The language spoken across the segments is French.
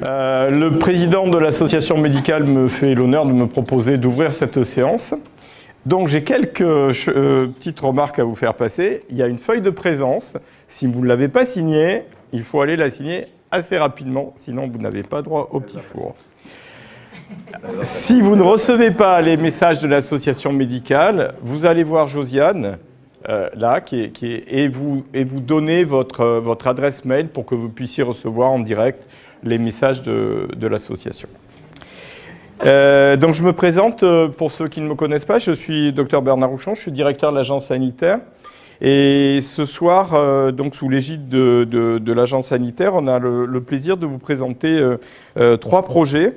Le président de l'association médicale me fait l'honneur de me proposer d'ouvrir cette séance. Donc j'ai quelques petites remarques à vous faire passer. Il y a une feuille de présence. Si vous ne l'avez pas signée, il faut aller la signer assez rapidement, sinon vous n'avez pas droit au petit four. Si vous ne recevez pas les messages de l'association médicale, vous allez voir Josiane, là, et vous donnez votre adresse mail pour que vous puissiez recevoir en direct les messages de l'association. Donc je me présente, pour ceux qui ne me connaissent pas, je suis Dr Bernard Rouchon, je suis directeur de l'agence sanitaire. Et ce soir, donc sous l'égide de l'agence sanitaire, on a le plaisir de vous présenter trois projets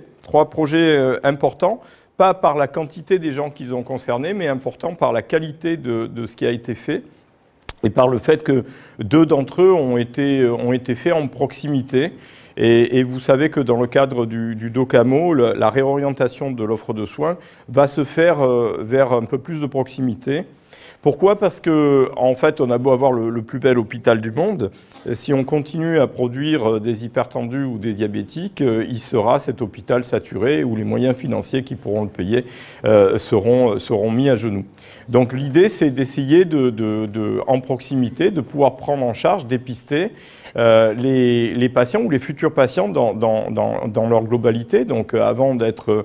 importants, pas par la quantité des gens qu'ils ont concernés, mais importants par la qualité de ce qui a été fait et par le fait que deux d'entre eux ont été faits en proximité. Et vous savez que dans le cadre du DOCAMO, la réorientation de l'offre de soins va se faire vers un peu plus de proximité. Pourquoi? Parce que, en fait, on a beau avoir le plus bel hôpital du monde, si on continue à produire des hypertendus ou des diabétiques, il sera cet hôpital saturé où les moyens financiers qui pourront le payer seront mis à genoux. Donc l'idée, c'est d'essayer en proximité, de pouvoir prendre en charge, dépister les patients ou les futurs patients dans leur globalité. Donc avant d'être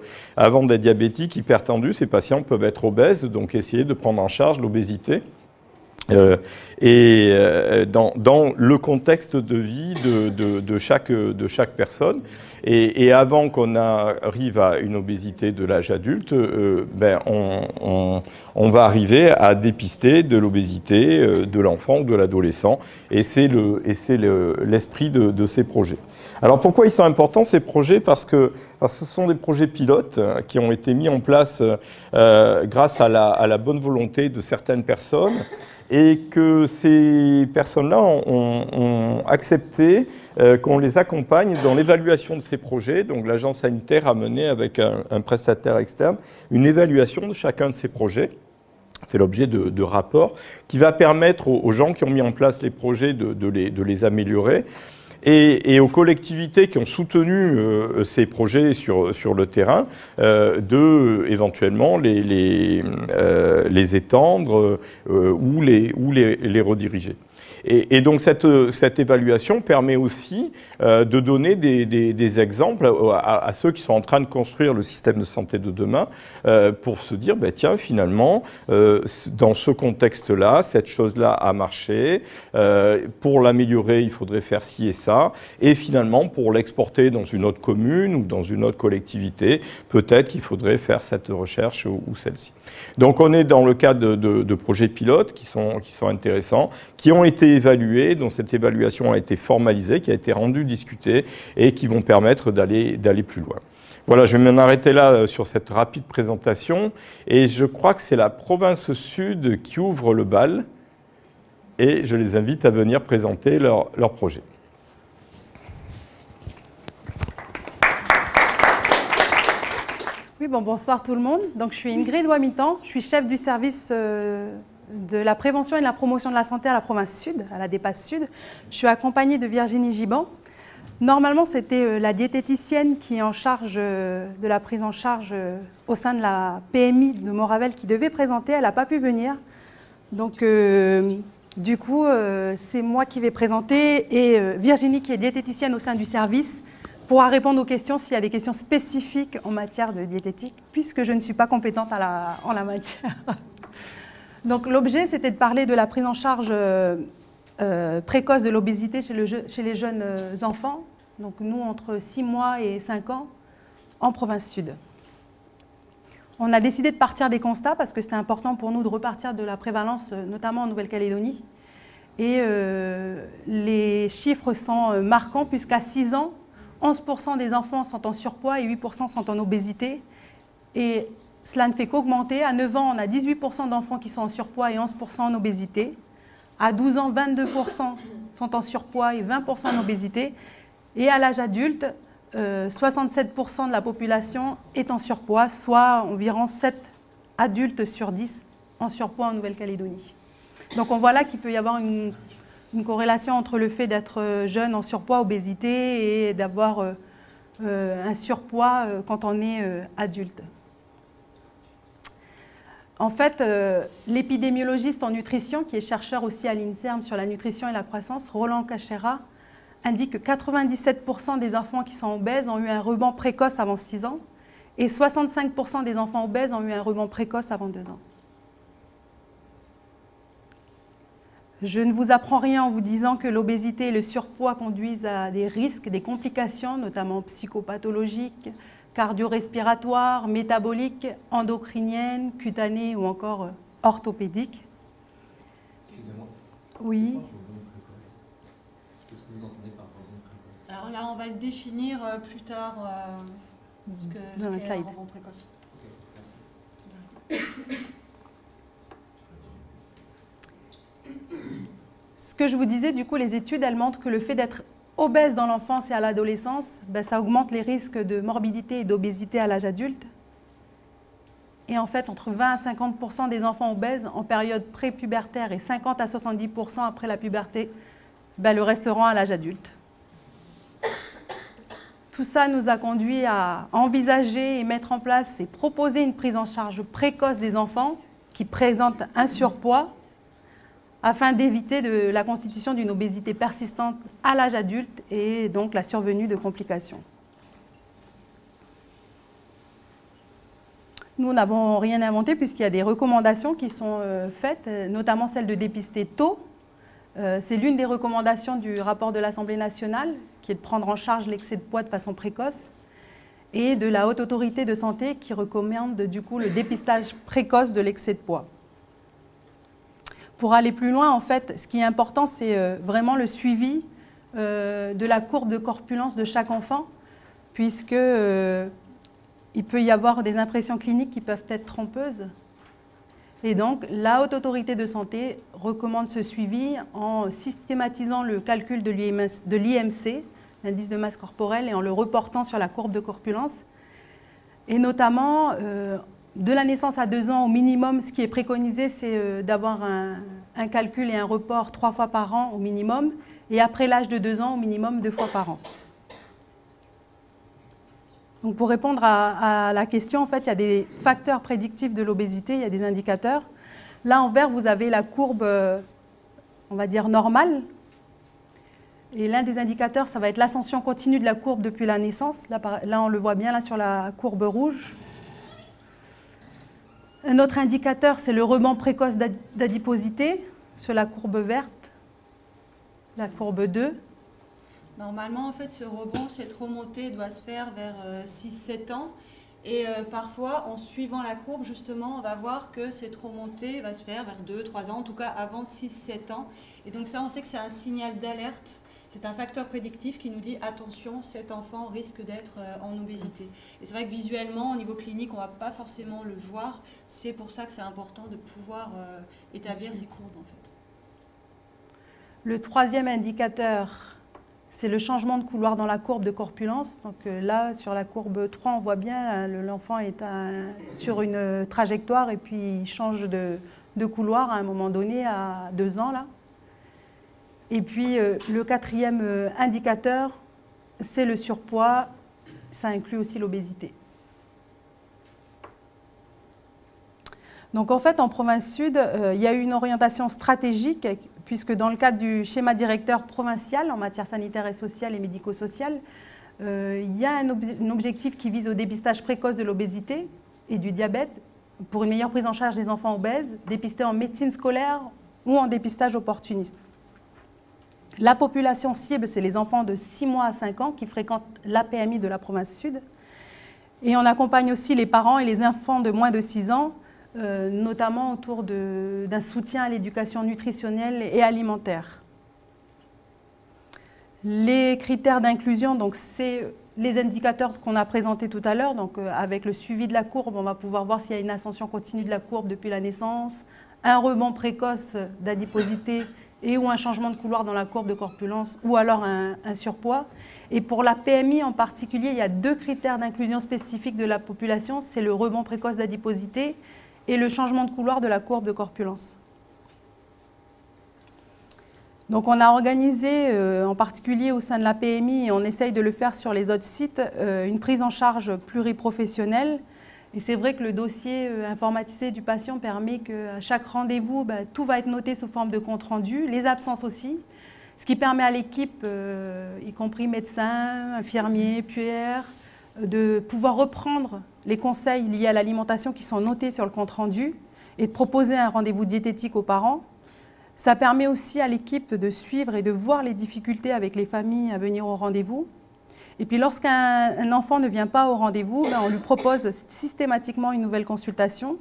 diabétiques, hypertendus, ces patients peuvent être obèses, donc essayer de prendre en charge l'obésité. Dans le contexte de vie de chaque personne. Et avant qu'on arrive à une obésité de l'âge adulte, on va arriver à dépister de l'obésité de l'enfant ou de l'adolescent. Et c'est l'esprit de ces projets. Alors pourquoi ils sont importants ces projets? Parce que ce sont des projets pilotes qui ont été mis en place grâce à la bonne volonté de certaines personnes et que ces personnes-là ont accepté qu'on les accompagne dans l'évaluation de ces projets. Donc l'agence sanitaire a mené avec un prestataire externe une évaluation de chacun de ces projets. Fait l'objet de rapports qui va permettre aux gens qui ont mis en place les projets de les améliorer. Et aux collectivités qui ont soutenu ces projets sur le terrain, éventuellement les étendre ou les rediriger. Et donc cette évaluation permet aussi de donner des exemples à ceux qui sont en train de construire le système de santé de demain pour se dire, tiens, finalement, dans ce contexte-là, cette chose-là a marché. Pour l'améliorer, il faudrait faire ci et ça. Et finalement, pour l'exporter dans une autre commune ou dans une autre collectivité, peut-être qu'il faudrait faire cette recherche ou celle-ci. Donc on est dans le cadre de projets pilotes qui sont intéressants, qui ont été évalués, dont cette évaluation a été formalisée, qui a été rendue discutée et qui vont permettre d'aller plus loin. Voilà, je vais m'en arrêter là sur cette rapide présentation et je crois que c'est la province sud qui ouvre le bal et je les invite à venir présenter leur projet. Oui, bonsoir tout le monde. Donc, je suis Ingrid Wamitan, je suis chef du service de la prévention et de la promotion de la santé à la province sud, à la DEPAS Sud. Je suis accompagnée de Virginie Giban. Normalement, c'était la diététicienne qui est en charge de la prise en charge au sein de la PMI de Moravel qui devait présenter. Elle n'a pas pu venir. Donc, du coup, c'est moi qui vais présenter et Virginie, qui est diététicienne au sein du service, pourra répondre aux questions s'il y a des questions spécifiques en matière de diététique, puisque je ne suis pas compétente en la matière. Donc l'objet, c'était de parler de la prise en charge précoce de l'obésité chez les jeunes enfants, donc nous entre 6 mois et 5 ans, en province sud. On a décidé de partir des constats parce que c'était important pour nous de repartir de la prévalence, notamment en Nouvelle-Calédonie. Et les chiffres sont marquants puisqu'à 6 ans, 11% des enfants sont en surpoids et 8% sont en obésité. Et cela ne fait qu'augmenter. À 9 ans, on a 18% d'enfants qui sont en surpoids et 11% en obésité. À 12 ans, 22% sont en surpoids et 20% en obésité. Et à l'âge adulte, 67% de la population est en surpoids, soit environ 7 adultes sur 10 en surpoids en Nouvelle-Calédonie. Donc on voit là qu'il peut y avoir une corrélation entre le fait d'être jeune en surpoids, obésité et d'avoir un surpoids quand on est adulte. En fait, l'épidémiologiste en nutrition, qui est chercheur aussi à l'INSERM sur la nutrition et la croissance, Roland Cachera, indique que 97% des enfants qui sont obèses ont eu un rebond précoce avant 6 ans et 65% des enfants obèses ont eu un rebond précoce avant 2 ans. Je ne vous apprends rien en vous disant que l'obésité et le surpoids conduisent à des risques, des complications, notamment psychopathologiques, cardio-respiratoires, métaboliques, endocriniennes, cutanées ou encore orthopédiques. Excusez-moi. Oui. Qu'est-ce que vous entendez par rebond précoce? Alors là, on va le définir plus tard, ce qu'est un rebond précoce. Ok, merci. Ce que je vous disais, du coup, les études, elles montrent que le fait d'être obèse dans l'enfance et à l'adolescence, ça augmente les risques de morbidité et d'obésité à l'âge adulte. Et en fait, entre 20 à 50% des enfants obèses en période pré-pubertaire et 50 à 70% après la puberté le resteront à l'âge adulte. Tout ça nous a conduit à envisager et mettre en place et proposer une prise en charge précoce des enfants qui présentent un surpoids afin d'éviter la constitution d'une obésité persistante à l'âge adulte et donc la survenue de complications. Nous n'avons rien inventé puisqu'il y a des recommandations qui sont faites, notamment celle de dépister tôt. C'est l'une des recommandations du rapport de l'Assemblée nationale, qui est de prendre en charge l'excès de poids de façon précoce, et de la Haute Autorité de Santé qui recommande du coup le dépistage précoce de l'excès de poids. Pour aller plus loin, en fait, ce qui est important, c'est vraiment le suivi de la courbe de corpulence de chaque enfant, puisque il peut y avoir des impressions cliniques qui peuvent être trompeuses. Et donc, la Haute Autorité de Santé recommande ce suivi en systématisant le calcul de l'IMC, l'indice de masse corporelle, et en le reportant sur la courbe de corpulence. Et notamment, de la naissance à 2 ans au minimum, ce qui est préconisé, c'est d'avoir un calcul et un report 3 fois par an au minimum, et après l'âge de 2 ans, au minimum 2 fois par an. Donc pour répondre à la question, en fait, il y a des facteurs prédictifs de l'obésité, il y a des indicateurs. Là, en vert, vous avez la courbe, on va dire, normale. Et l'un des indicateurs, ça va être l'ascension continue de la courbe depuis la naissance. Là, on le voit bien là, sur la courbe rouge. Un autre indicateur, c'est le rebond précoce d'adiposité sur la courbe verte, la courbe 2. Normalement, en fait, ce rebond, cette remontée doit se faire vers 6-7 ans. Et parfois, en suivant la courbe, justement, on va voir que cette remontée va se faire vers 2-3 ans, en tout cas avant 6-7 ans. Et donc ça, on sait que c'est un signal d'alerte. C'est un facteur prédictif qui nous dit attention, cet enfant risque d'être en obésité. Et c'est vrai que visuellement, au niveau clinique, on ne va pas forcément le voir. C'est pour ça que c'est important de pouvoir établir ces courbes, en fait. Le troisième indicateur, c'est le changement de couloir dans la courbe de corpulence. Donc là, sur la courbe 3, on voit bien l'enfant est sur une trajectoire et puis il change de couloir à un moment donné, à 2 ans, là. Et puis, le quatrième indicateur, c'est le surpoids. Ça inclut aussi l'obésité. Donc, en fait, en province sud, il y a eu une orientation stratégique, puisque dans le cadre du schéma directeur provincial en matière sanitaire et sociale et médico-sociale, il y a un objectif qui vise au dépistage précoce de l'obésité et du diabète pour une meilleure prise en charge des enfants obèses, dépistés en médecine scolaire ou en dépistage opportuniste. La population cible, c'est les enfants de 6 mois à 5 ans qui fréquentent l'APMI de la province sud. Et on accompagne aussi les parents et les enfants de moins de 6 ans, notamment autour d'un soutien à l'éducation nutritionnelle et alimentaire. Les critères d'inclusion, donc c'est les indicateurs qu'on a présentés tout à l'heure. Donc avec le suivi de la courbe, on va pouvoir voir s'il y a une ascension continue de la courbe depuis la naissance, un rebond précoce d'adiposité et ou un changement de couloir dans la courbe de corpulence, ou alors un surpoids. Et pour la PMI en particulier, il y a 2 critères d'inclusion spécifiques de la population, c'est le rebond précoce d'adiposité et le changement de couloir de la courbe de corpulence. Donc on a organisé, en particulier au sein de la PMI, et on essaye de le faire sur les autres sites, une prise en charge pluriprofessionnelle. Et c'est vrai que le dossier informatisé du patient permet qu'à chaque rendez-vous, tout va être noté sous forme de compte-rendu, les absences aussi, ce qui permet à l'équipe, y compris médecins, infirmiers, puères, de pouvoir reprendre les conseils liés à l'alimentation qui sont notés sur le compte-rendu et de proposer un rendez-vous diététique aux parents. Ça permet aussi à l'équipe de suivre et de voir les difficultés avec les familles à venir au rendez-vous. Et puis lorsqu'un enfant ne vient pas au rendez-vous, on lui propose systématiquement une nouvelle consultation.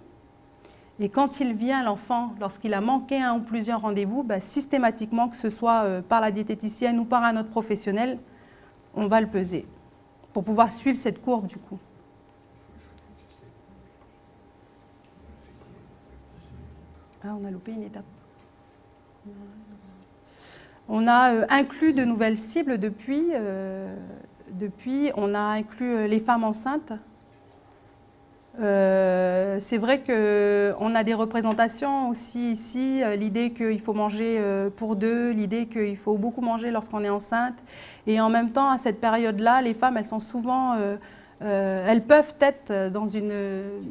Et quand il vient, l'enfant, lorsqu'il a manqué un ou plusieurs rendez-vous, systématiquement, que ce soit par la diététicienne ou par un autre professionnel, on va le peser pour pouvoir suivre cette courbe du coup. Ah, on a loupé une étape. On a inclus de nouvelles cibles depuis, on a inclus les femmes enceintes. C'est vrai qu'on a des représentations aussi ici, l'idée qu'il faut manger pour deux, l'idée qu'il faut beaucoup manger lorsqu'on est enceinte. Et en même temps, à cette période-là, les femmes, elles sont souvent... elles peuvent être dans une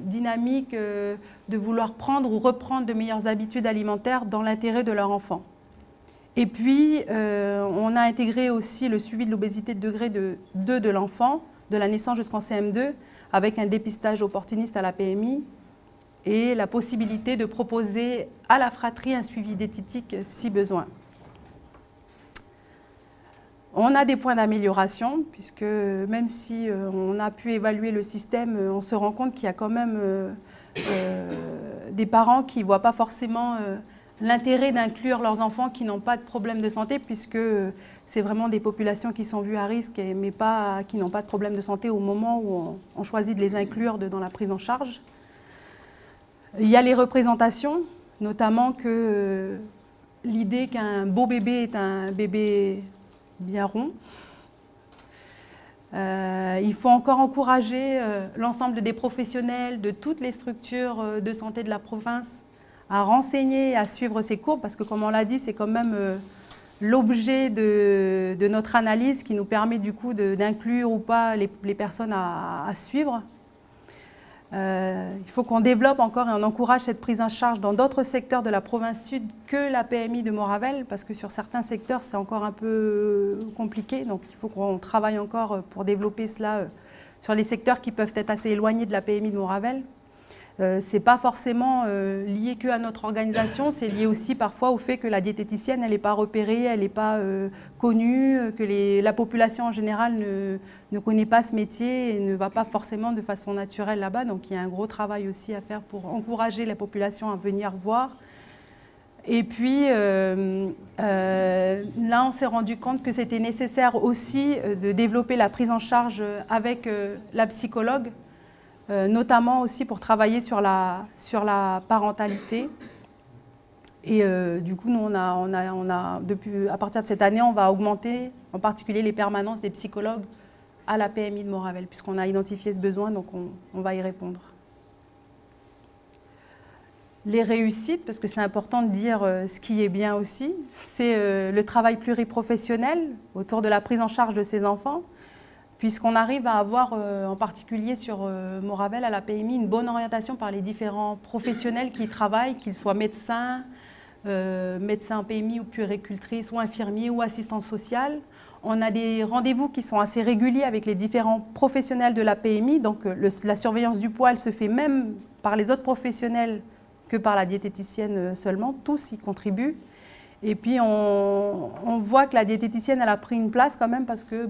dynamique de vouloir prendre ou reprendre de meilleures habitudes alimentaires dans l'intérêt de leur enfant. Et puis, on a intégré aussi le suivi de l'obésité de degré 2 de l'enfant, de la naissance jusqu'en CM2, avec un dépistage opportuniste à la PMI et la possibilité de proposer à la fratrie un suivi diététique si besoin. On a des points d'amélioration, puisque même si on a pu évaluer le système, on se rend compte qu'il y a quand même des parents qui ne voient pas forcément l'intérêt d'inclure leurs enfants qui n'ont pas de problème de santé, puisque c'est vraiment des populations qui sont vues à risque, mais qui n'ont pas de problème de santé au moment où on choisit de les inclure dans la prise en charge. Il y a les représentations, notamment que l'idée qu'un beau bébé est un bébé bien rond. Il faut encore encourager l'ensemble des professionnels de toutes les structures de santé de la province à renseigner et à suivre ces courbes, parce que comme on l'a dit, c'est quand même l'objet de notre analyse qui nous permet du coup d'inclure ou pas les personnes à suivre. Il faut qu'on développe encore et on encourage cette prise en charge dans d'autres secteurs de la province sud que la PMI de Moravelle, parce que sur certains secteurs, c'est encore un peu compliqué. Donc il faut qu'on travaille encore pour développer cela sur les secteurs qui peuvent être assez éloignés de la PMI de Moravelle. Ce n'est pas forcément lié qu'à notre organisation, c'est lié aussi parfois au fait que la diététicienne, elle n'est pas repérée, elle n'est pas connue, que la population en général ne connaît pas ce métier et ne va pas forcément de façon naturelle là-bas. Donc il y a un gros travail aussi à faire pour encourager la population à venir voir. Et puis là, on s'est rendu compte que c'était nécessaire aussi de développer la prise en charge avec la psychologue, notamment aussi pour travailler sur la parentalité. Et du coup, nous, à partir de cette année, on va augmenter en particulier les permanences des psychologues à la PMI de Moravelle, puisqu'on a identifié ce besoin, donc on va y répondre. Les réussites, parce que c'est important de dire ce qui est bien aussi, c'est le travail pluriprofessionnel autour de la prise en charge de ces enfants, puisqu'on arrive à avoir, en particulier sur Moravelle, à la PMI, une bonne orientation par les différents professionnels qui y travaillent, qu'ils soient médecins, médecins en PMI ou puéricultrices, ou infirmiers ou assistants sociaux. On a des rendez-vous qui sont assez réguliers avec les différents professionnels de la PMI, donc la surveillance du poids, elle se fait même par les autres professionnels que par la diététicienne seulement, tous y contribuent. Et puis on voit que la diététicienne, elle a pris une place quand même parce que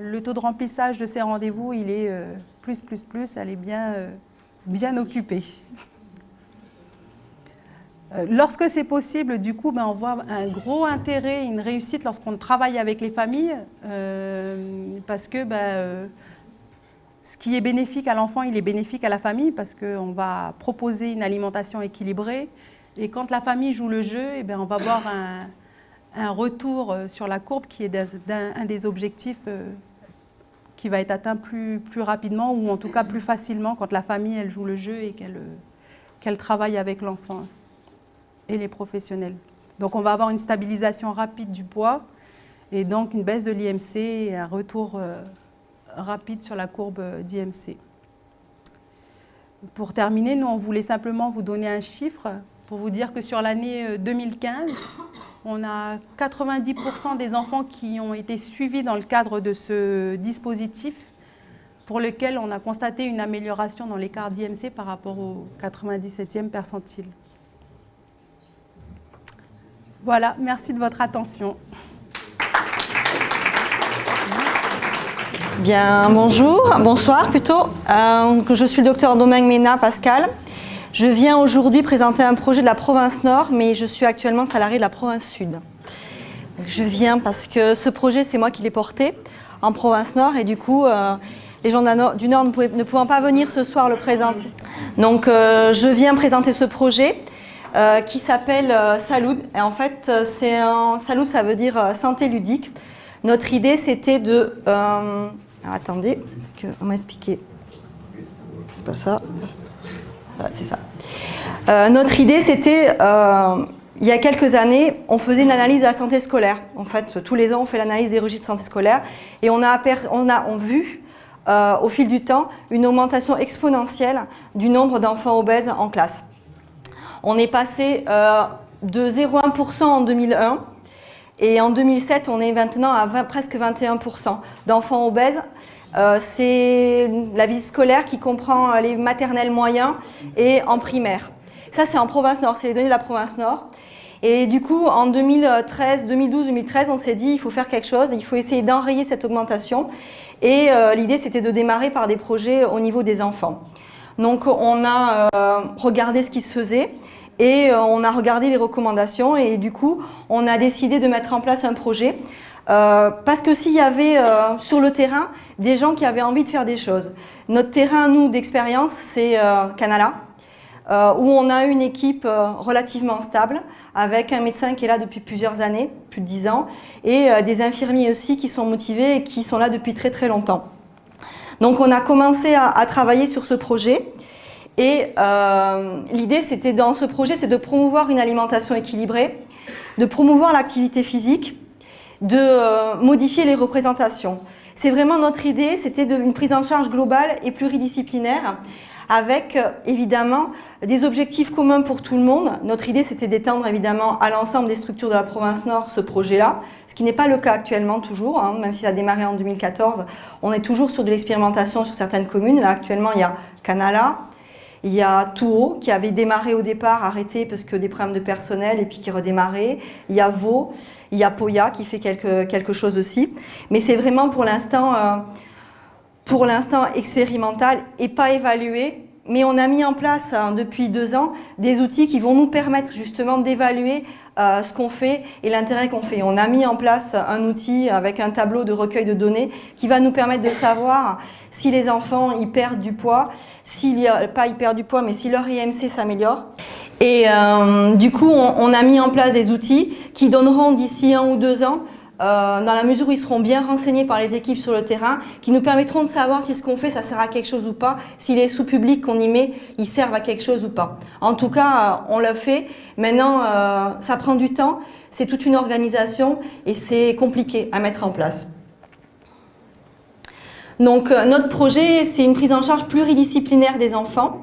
le taux de remplissage de ces rendez-vous, il est plus, elle est bien occupée. Lorsque c'est possible, du coup, on voit un gros intérêt, une réussite lorsqu'on travaille avec les familles, parce que ce qui est bénéfique à l'enfant, il est bénéfique à la famille, parce qu'on va proposer une alimentation équilibrée. Et quand la famille joue le jeu, on va voir un retour sur la courbe qui est un des objectifs qui va être atteint plus rapidement, ou en tout cas plus facilement, quand la famille elle joue le jeu et qu'elle travaille avec l'enfant et les professionnels. Donc on va avoir une stabilisation rapide du poids et donc une baisse de l'IMC et un retour rapide sur la courbe d'IMC. Pour terminer, nous on voulait simplement vous donner un chiffre pour vous dire que sur l'année 2015, on a 90% des enfants qui ont été suivis dans le cadre de ce dispositif pour lequel on a constaté une amélioration dans l'écart d'IMC par rapport au 97e percentile. Voilà, merci de votre attention. Bien, bonsoir plutôt. Je suis le docteur Domingue Ménat Pascal. Je viens aujourd'hui présenter un projet de la province Nord, mais je suis actuellement salariée de la province Sud. Donc, je viens parce que ce projet, c'est moi qui l'ai porté en province Nord et du coup, les gens du Nord ne pouvant pas venir ce soir le présenter. Donc, je viens présenter ce projet qui s'appelle Salud. Et en fait, Salud, ça veut dire santé ludique. Notre idée, c'était de... alors, attendez, parce qu'on m'a expliqué. C'est pas ça. Voilà, c'est ça. Notre idée, c'était, il y a quelques années, on faisait une analyse de la santé scolaire. En fait, tous les ans, on fait l'analyse des registres de santé scolaire. Et on a vu, au fil du temps, une augmentation exponentielle du nombre d'enfants obèses en classe. On est passé de 0,1% en 2001. Et en 2007, on est maintenant à presque 21% d'enfants obèses. C'est la visite scolaire qui comprend les maternelles moyens et en primaire. Ça, c'est en province Nord, c'est les données de la province Nord. Et du coup, en 2013, 2012, 2013, on s'est dit il faut faire quelque chose, il faut essayer d'enrayer cette augmentation. Et l'idée, c'était de démarrer par des projets au niveau des enfants. Donc, on a regardé ce qui se faisait. Et on a regardé les recommandations et du coup, on a décidé de mettre en place un projet parce que s'il y avait sur le terrain des gens qui avaient envie de faire des choses. Notre terrain, nous, d'expérience, c'est Canala, où on a une équipe relativement stable avec un médecin qui est là depuis plusieurs années, plus de 10 ans, et des infirmiers aussi qui sont motivés et qui sont là depuis très très longtemps. Donc on a commencé à travailler sur ce projet. Et l'idée, c'était dans ce projet, c'est de promouvoir une alimentation équilibrée, de promouvoir l'activité physique, de modifier les représentations. C'est vraiment notre idée, c'était une prise en charge globale et pluridisciplinaire avec évidemment des objectifs communs pour tout le monde. Notre idée, c'était d'étendre évidemment à l'ensemble des structures de la province Nord ce projet-là, ce qui n'est pas le cas actuellement toujours, hein, même si ça a démarré en 2014, on est toujours sur de l'expérimentation sur certaines communes. Là, actuellement, il y a Canala. Il y a Touhaut qui avait démarré au départ, arrêté parce que des problèmes de personnel et puis qui redémarrait. Il y a Vaud, il y a Poya qui fait quelque chose aussi. Mais c'est vraiment pour l'instant expérimental et pas évalué. Mais on a mis en place depuis 2 ans des outils qui vont nous permettre justement d'évaluer ce qu'on fait et l'intérêt qu'on fait. On a mis en place un outil avec un tableau de recueil de données qui va nous permettre de savoir si les enfants ils perdent du poids, pas ils perdent du poids, mais si leur IMC s'améliore. Et du coup, on a mis en place des outils qui donneront d'ici 1 ou 2 ans, dans la mesure où ils seront bien renseignés par les équipes sur le terrain, qui nous permettront de savoir si ce qu'on fait, ça sert à quelque chose ou pas, si les sous-publics qu'on y met, ils servent à quelque chose ou pas. En tout cas, on l'a fait. Maintenant, ça prend du temps, c'est toute une organisation et c'est compliqué à mettre en place. Donc, notre projet, c'est une prise en charge pluridisciplinaire des enfants.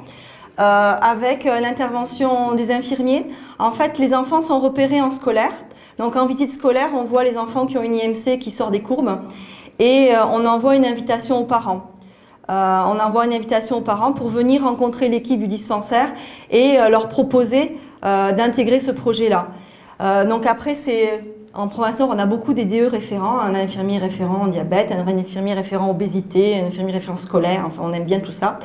Avec l'intervention des infirmiers. En fait, les enfants sont repérés en scolaire. Donc en visite scolaire, on voit les enfants qui ont une IMC qui sort des courbes et on envoie une invitation aux parents. On envoie une invitation aux parents pour venir rencontrer l'équipe du dispensaire et leur proposer d'intégrer ce projet-là. Donc après, en province Nord, on a beaucoup des DE référents, un infirmier référent en diabète, un infirmier référent obésité, un infirmier référent scolaire, enfin on aime bien tout ça.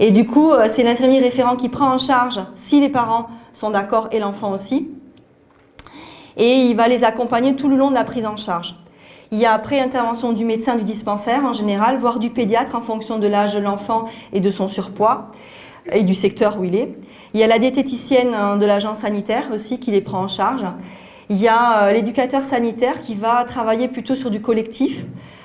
Et du coup, c'est l'infirmier référent qui prend en charge, si les parents sont d'accord et l'enfant aussi, et il va les accompagner tout le long de la prise en charge. Il y a après intervention du médecin du dispensaire en général, voire du pédiatre en fonction de l'âge de l'enfant et de son surpoids et du secteur où il est. Il y a la diététicienne de l'agence sanitaire aussi qui les prend en charge. Il y a l'éducateur sanitaire qui va travailler plutôt sur du collectif,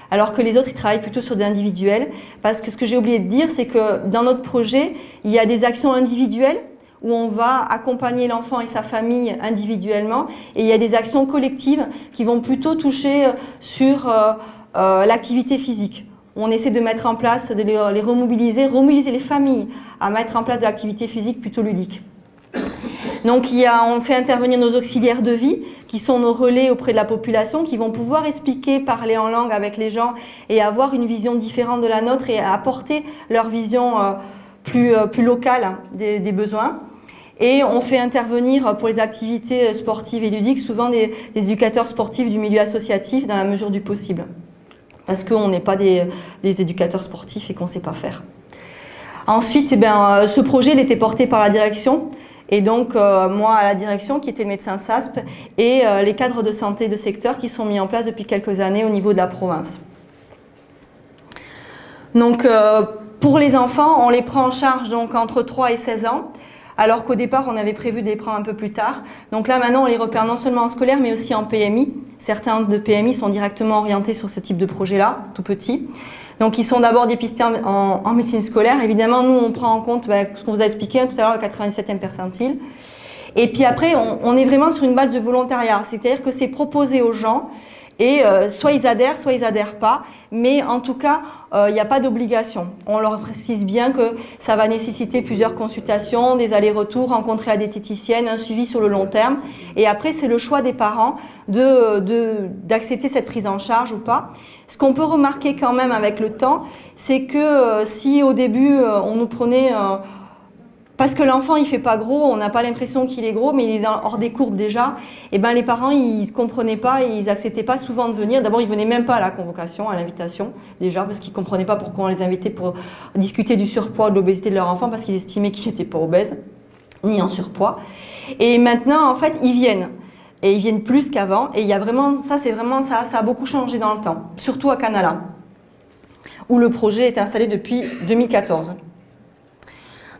alors que les autres ils travaillent plutôt sur de l'individuel. Parce que ce que j'ai oublié de dire, c'est que dans notre projet, il y a des actions individuelles où on va accompagner l'enfant et sa famille individuellement, et il y a des actions collectives qui vont plutôt toucher sur l'activité physique. On essaie de mettre en place, de les remobiliser les familles à mettre en place de l'activité physique plutôt ludique. Donc on fait intervenir nos auxiliaires de vie, qui sont nos relais auprès de la population, qui vont pouvoir expliquer, parler en langue avec les gens et avoir une vision différente de la nôtre et apporter leur vision plus locale des besoins. Et on fait intervenir pour les activités sportives et ludiques souvent des éducateurs sportifs du milieu associatif dans la mesure du possible. Parce qu'on n'est pas des éducateurs sportifs et qu'on ne sait pas faire. Ensuite, ce projet il était porté par la direction. Et donc, moi à la direction, qui était le médecin SASP, et les cadres de santé de secteur qui sont mis en place depuis quelques années au niveau de la province. Donc, pour les enfants, on les prend en charge donc, entre 3 et 16 ans, alors qu'au départ, on avait prévu de les prendre un peu plus tard. Donc là, maintenant, on les repère non seulement en scolaire, mais aussi en PMI. Certains de PMI sont directement orientés sur ce type de projet-là, tout petit. Donc, ils sont d'abord dépistés en médecine scolaire. Évidemment, nous, on prend en compte ce qu'on vous a expliqué tout à l'heure, le 97e percentile. Et puis après, on est vraiment sur une base de volontariat. C'est-à-dire que c'est proposé aux gens. Et soit ils adhèrent pas, mais en tout cas, il n'y a pas d'obligation. On leur précise bien que ça va nécessiter plusieurs consultations, des allers-retours, rencontrer la diététicienne, un suivi sur le long terme. Et après, c'est le choix des parents d'accepter cette prise en charge ou pas. Ce qu'on peut remarquer quand même avec le temps, c'est que si au début, on nous prenait... parce que l'enfant, il ne fait pas gros, on n'a pas l'impression qu'il est gros, mais il est hors des courbes déjà. Et ben les parents, ils ne comprenaient pas, ils n'acceptaient pas souvent de venir. D'abord, ils ne venaient même pas à la convocation, à l'invitation, déjà, parce qu'ils ne comprenaient pas pourquoi on les invitait pour discuter du surpoids, de l'obésité de leur enfant, parce qu'ils estimaient qu'ils n'étaient pas obèses, ni en surpoids. Et maintenant, en fait, ils viennent. Et ils viennent plus qu'avant. Et il y a vraiment, ça a beaucoup changé dans le temps, surtout à Canala, où le projet est installé depuis 2014.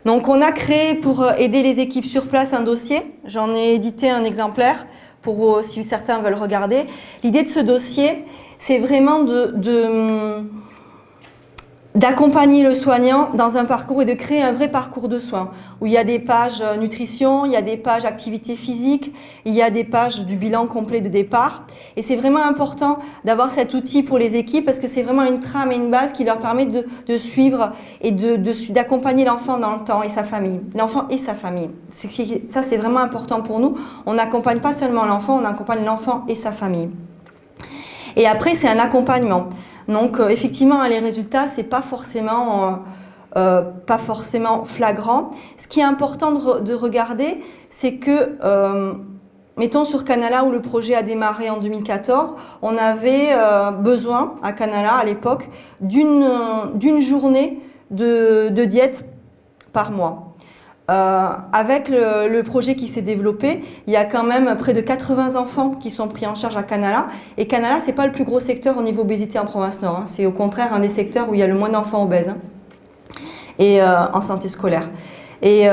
Donc on a créé pour aider les équipes sur place un dossier. J'en ai édité un exemplaire pour si certains veulent regarder. L'idée de ce dossier, c'est vraiment d'accompagner le soignant dans un parcours et de créer un vrai parcours de soins où il y a des pages nutrition, il y a des pages activité physique, il y a des pages du bilan complet de départ. Et c'est vraiment important d'avoir cet outil pour les équipes parce que c'est vraiment une trame et une base qui leur permet de suivre et d'accompagner l'enfant dans le temps et sa famille. L'enfant et sa famille. Ça, c'est vraiment important pour nous. On n'accompagne pas seulement l'enfant, on accompagne l'enfant et sa famille. Et après, c'est un accompagnement. Donc, effectivement, les résultats, ce n'est pas forcément flagrant. Ce qui est important de regarder, c'est que, mettons sur Canala, où le projet a démarré en 2014, on avait besoin, à Canala, à l'époque, d'une journée de diète par mois. Avec le projet qui s'est développé, il y a quand même près de 80 enfants qui sont pris en charge à Canala. Et Canala, ce n'est pas le plus gros secteur au niveau obésité en province nord. Hein. C'est au contraire un des secteurs où il y a le moins d'enfants obèses et en santé scolaire. Et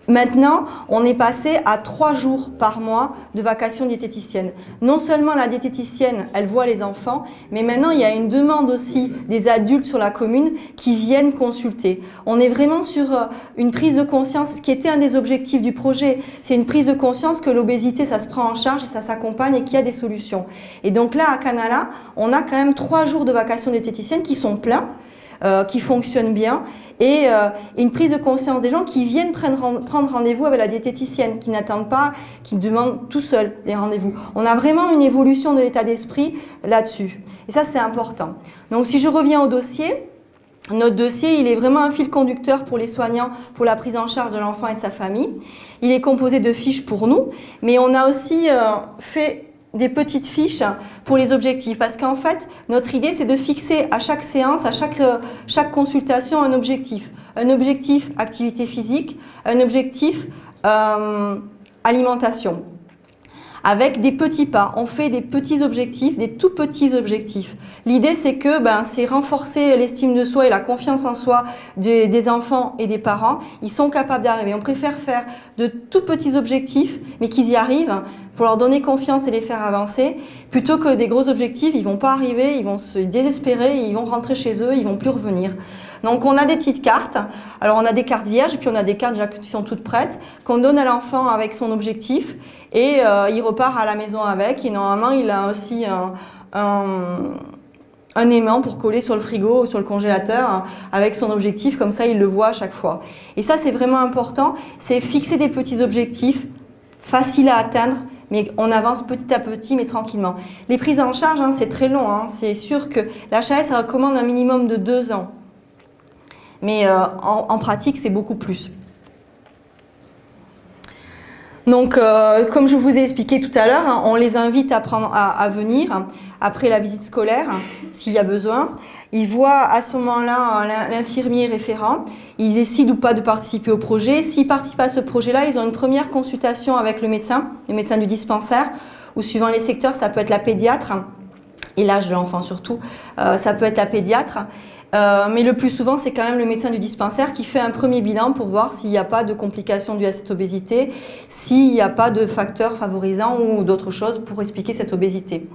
maintenant, on est passé à 3 jours par mois de vacation diététicienne. Non seulement la diététicienne, elle voit les enfants, mais maintenant il y a une demande aussi des adultes sur la commune qui viennent consulter. On est vraiment sur une prise de conscience, ce qui était un des objectifs du projet. C'est une prise de conscience que l'obésité, ça se prend en charge et ça s'accompagne et qu'il y a des solutions. Et donc là, à Canala, on a quand même 3 jours de vacation diététicienne qui sont pleins, qui fonctionnent bien, et une prise de conscience des gens qui viennent prendre rendez-vous avec la diététicienne, qui n'attendent pas, qui demandent tout seuls les rendez-vous. On a vraiment une évolution de l'état d'esprit là-dessus. Et ça, c'est important. Donc, si je reviens au dossier, notre dossier, il est vraiment un fil conducteur pour les soignants, pour la prise en charge de l'enfant et de sa famille. Il est composé de fiches pour nous, mais on a aussi fait des petites fiches pour les objectifs parce qu'en fait notre idée c'est de fixer à chaque séance, à chaque consultation un objectif activité physique, un objectif alimentation avec des petits pas. On fait des petits objectifs, des tout petits objectifs. L'idée c'est que c'est renforcer l'estime de soi et la confiance en soi des enfants et des parents. Ils sont capables d'arriver. On préfère faire de tout petits objectifs mais qu'ils y arrivent pour leur donner confiance et les faire avancer, plutôt que des gros objectifs, ils ne vont pas arriver, ils vont se désespérer, ils vont rentrer chez eux, ils ne vont plus revenir. Donc on a des petites cartes, alors on a des cartes vierges, puis on a des cartes déjà qui sont toutes prêtes, qu'on donne à l'enfant avec son objectif, et il repart à la maison avec, et normalement il a aussi un aimant pour coller sur le frigo ou sur le congélateur avec son objectif, comme ça il le voit à chaque fois. Et ça c'est vraiment important, c'est fixer des petits objectifs faciles à atteindre, mais on avance petit à petit, mais tranquillement. Les prises en charge, c'est très long, c'est sûr que la HAS recommande un minimum de 2 ans, mais en pratique c'est beaucoup plus. Donc, comme je vous ai expliqué tout à l'heure, on les invite à venir après la visite scolaire, s'il y a besoin. Ils voient à ce moment-là l'infirmier référent. Ils décident ou pas de participer au projet. S'ils participent à ce projet-là, ils ont une première consultation avec le médecin du dispensaire, ou suivant les secteurs, ça peut être la pédiatre, et l'âge de l'enfant surtout, ça peut être la pédiatre. Mais le plus souvent, c'est quand même le médecin du dispensaire qui fait un premier bilan pour voir s'il n'y a pas de complications dues à cette obésité, s'il n'y a pas de facteurs favorisants ou d'autres choses pour expliquer cette obésité.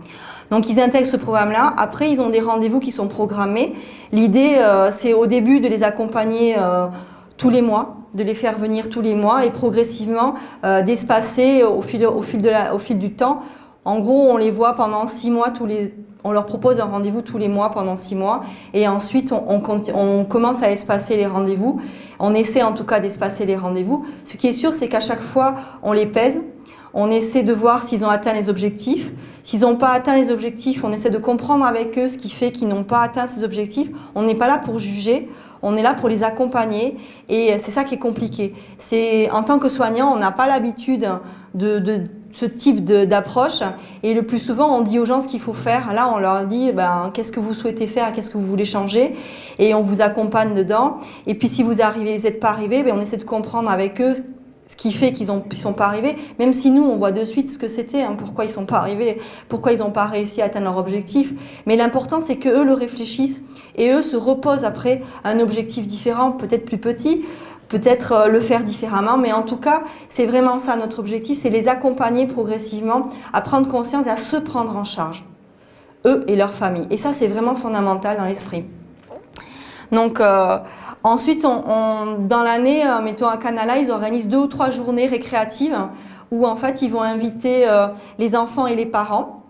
Donc ils intègrent ce programme-là. Après, ils ont des rendez-vous qui sont programmés. L'idée, c'est au début de les accompagner tous les mois, de les faire venir tous les mois et progressivement d'espacer au fil du temps. En gros, on les voit pendant 6 mois on leur propose un rendez-vous tous les mois pendant 6 mois et ensuite on commence à espacer les rendez-vous. On essaie en tout cas d'espacer les rendez-vous. Ce qui est sûr, c'est qu'à chaque fois, on les pèse. On essaie de voir s'ils ont atteint les objectifs. S'ils n'ont pas atteint les objectifs, on essaie de comprendre avec eux ce qui fait qu'ils n'ont pas atteint ces objectifs. On n'est pas là pour juger, on est là pour les accompagner et c'est ça qui est compliqué. En tant que soignant, on n'a pas l'habitude de ce type d'approche et le plus souvent on dit aux gens ce qu'il faut faire. Là on leur dit qu'est-ce que vous souhaitez faire, qu'est-ce que vous voulez changer et on vous accompagne dedans. Et puis si vous n'êtes pas arrivé, on essaie de comprendre avec eux ce qui fait qu'ils ne sont pas arrivés, même si nous on voit de suite ce que c'était, pourquoi ils ne sont pas arrivés, pourquoi ils n'ont pas réussi à atteindre leur objectif. Mais l'important c'est qu'eux le réfléchissent et eux se reposent après un objectif différent, peut-être plus petit, peut-être le faire différemment, mais en tout cas, c'est vraiment ça notre objectif, c'est les accompagner progressivement à prendre conscience et à se prendre en charge, eux et leur famille. Et ça, c'est vraiment fondamental dans l'esprit. Donc, ensuite, dans l'année, mettons à Canala, ils organisent 2 ou 3 journées récréatives où en fait, ils vont inviter les enfants et les parents.